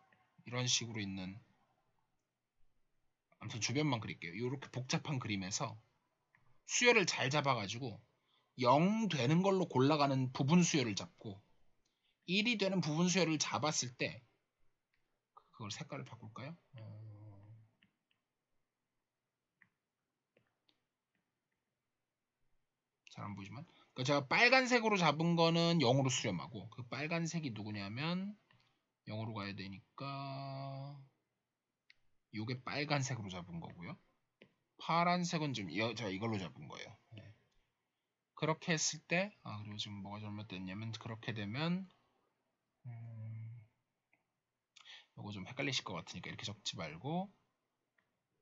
이런 식으로 있는 아무튼 주변만 그릴게요. 이렇게 복잡한 그림에서 수열을 잘 잡아가지고 0 되는 걸로 골라가는 부분 수열을 잡고 1이 되는 부분 수열을 잡았을 때 그걸 색깔을 바꿀까요? 잘 안 보이지만 그러니까 제가 빨간색으로 잡은 거는 0으로 수렴하고 그 빨간색이 누구냐면 0으로 가야 되니까 요게 빨간색으로 잡은 거고요. 파란색은 좀 제가 이걸로 잡은 거예요. 네. 그렇게 했을 때 그리고 지금 뭐가 잘못됐냐면 그렇게 되면 요거 좀 헷갈리실 것 같으니까 이렇게 적지 말고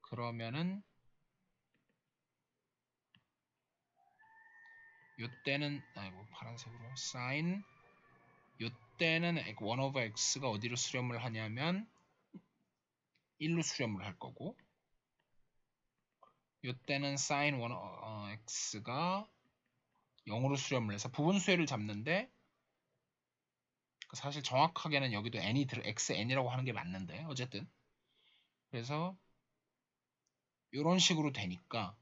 그러면은 요때는 아이고 파란색으로 사인 이때는 1/x가 어디로 수렴을 하냐면 1로 수렴을 할 거고, 이때는 sin x가 0으로 수렴을 해서 부분수열을 잡는데, 사실 정확하게는 여기도 n이 xn이라고 하는 게 맞는데 어쨌든, 그래서 이런 식으로 되니까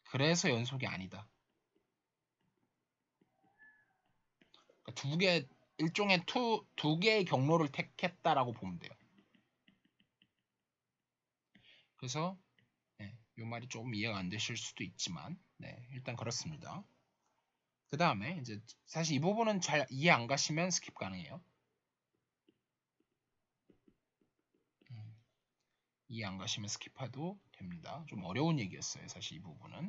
그래서 연속이 아니다. 그러니까 일종의 두 개의 경로를 택했다라고 보면 돼요. 그래서 이 말이 조금 이해가 안 되실 수도 있지만, 일단 그렇습니다. 그 다음에 이제 사실 이 부분은 잘 이해 안 가시면 스킵 가능해요. 이해 안 가시면 스킵해도 됩니다. 좀 어려운 얘기였어요, 사실 이 부분은.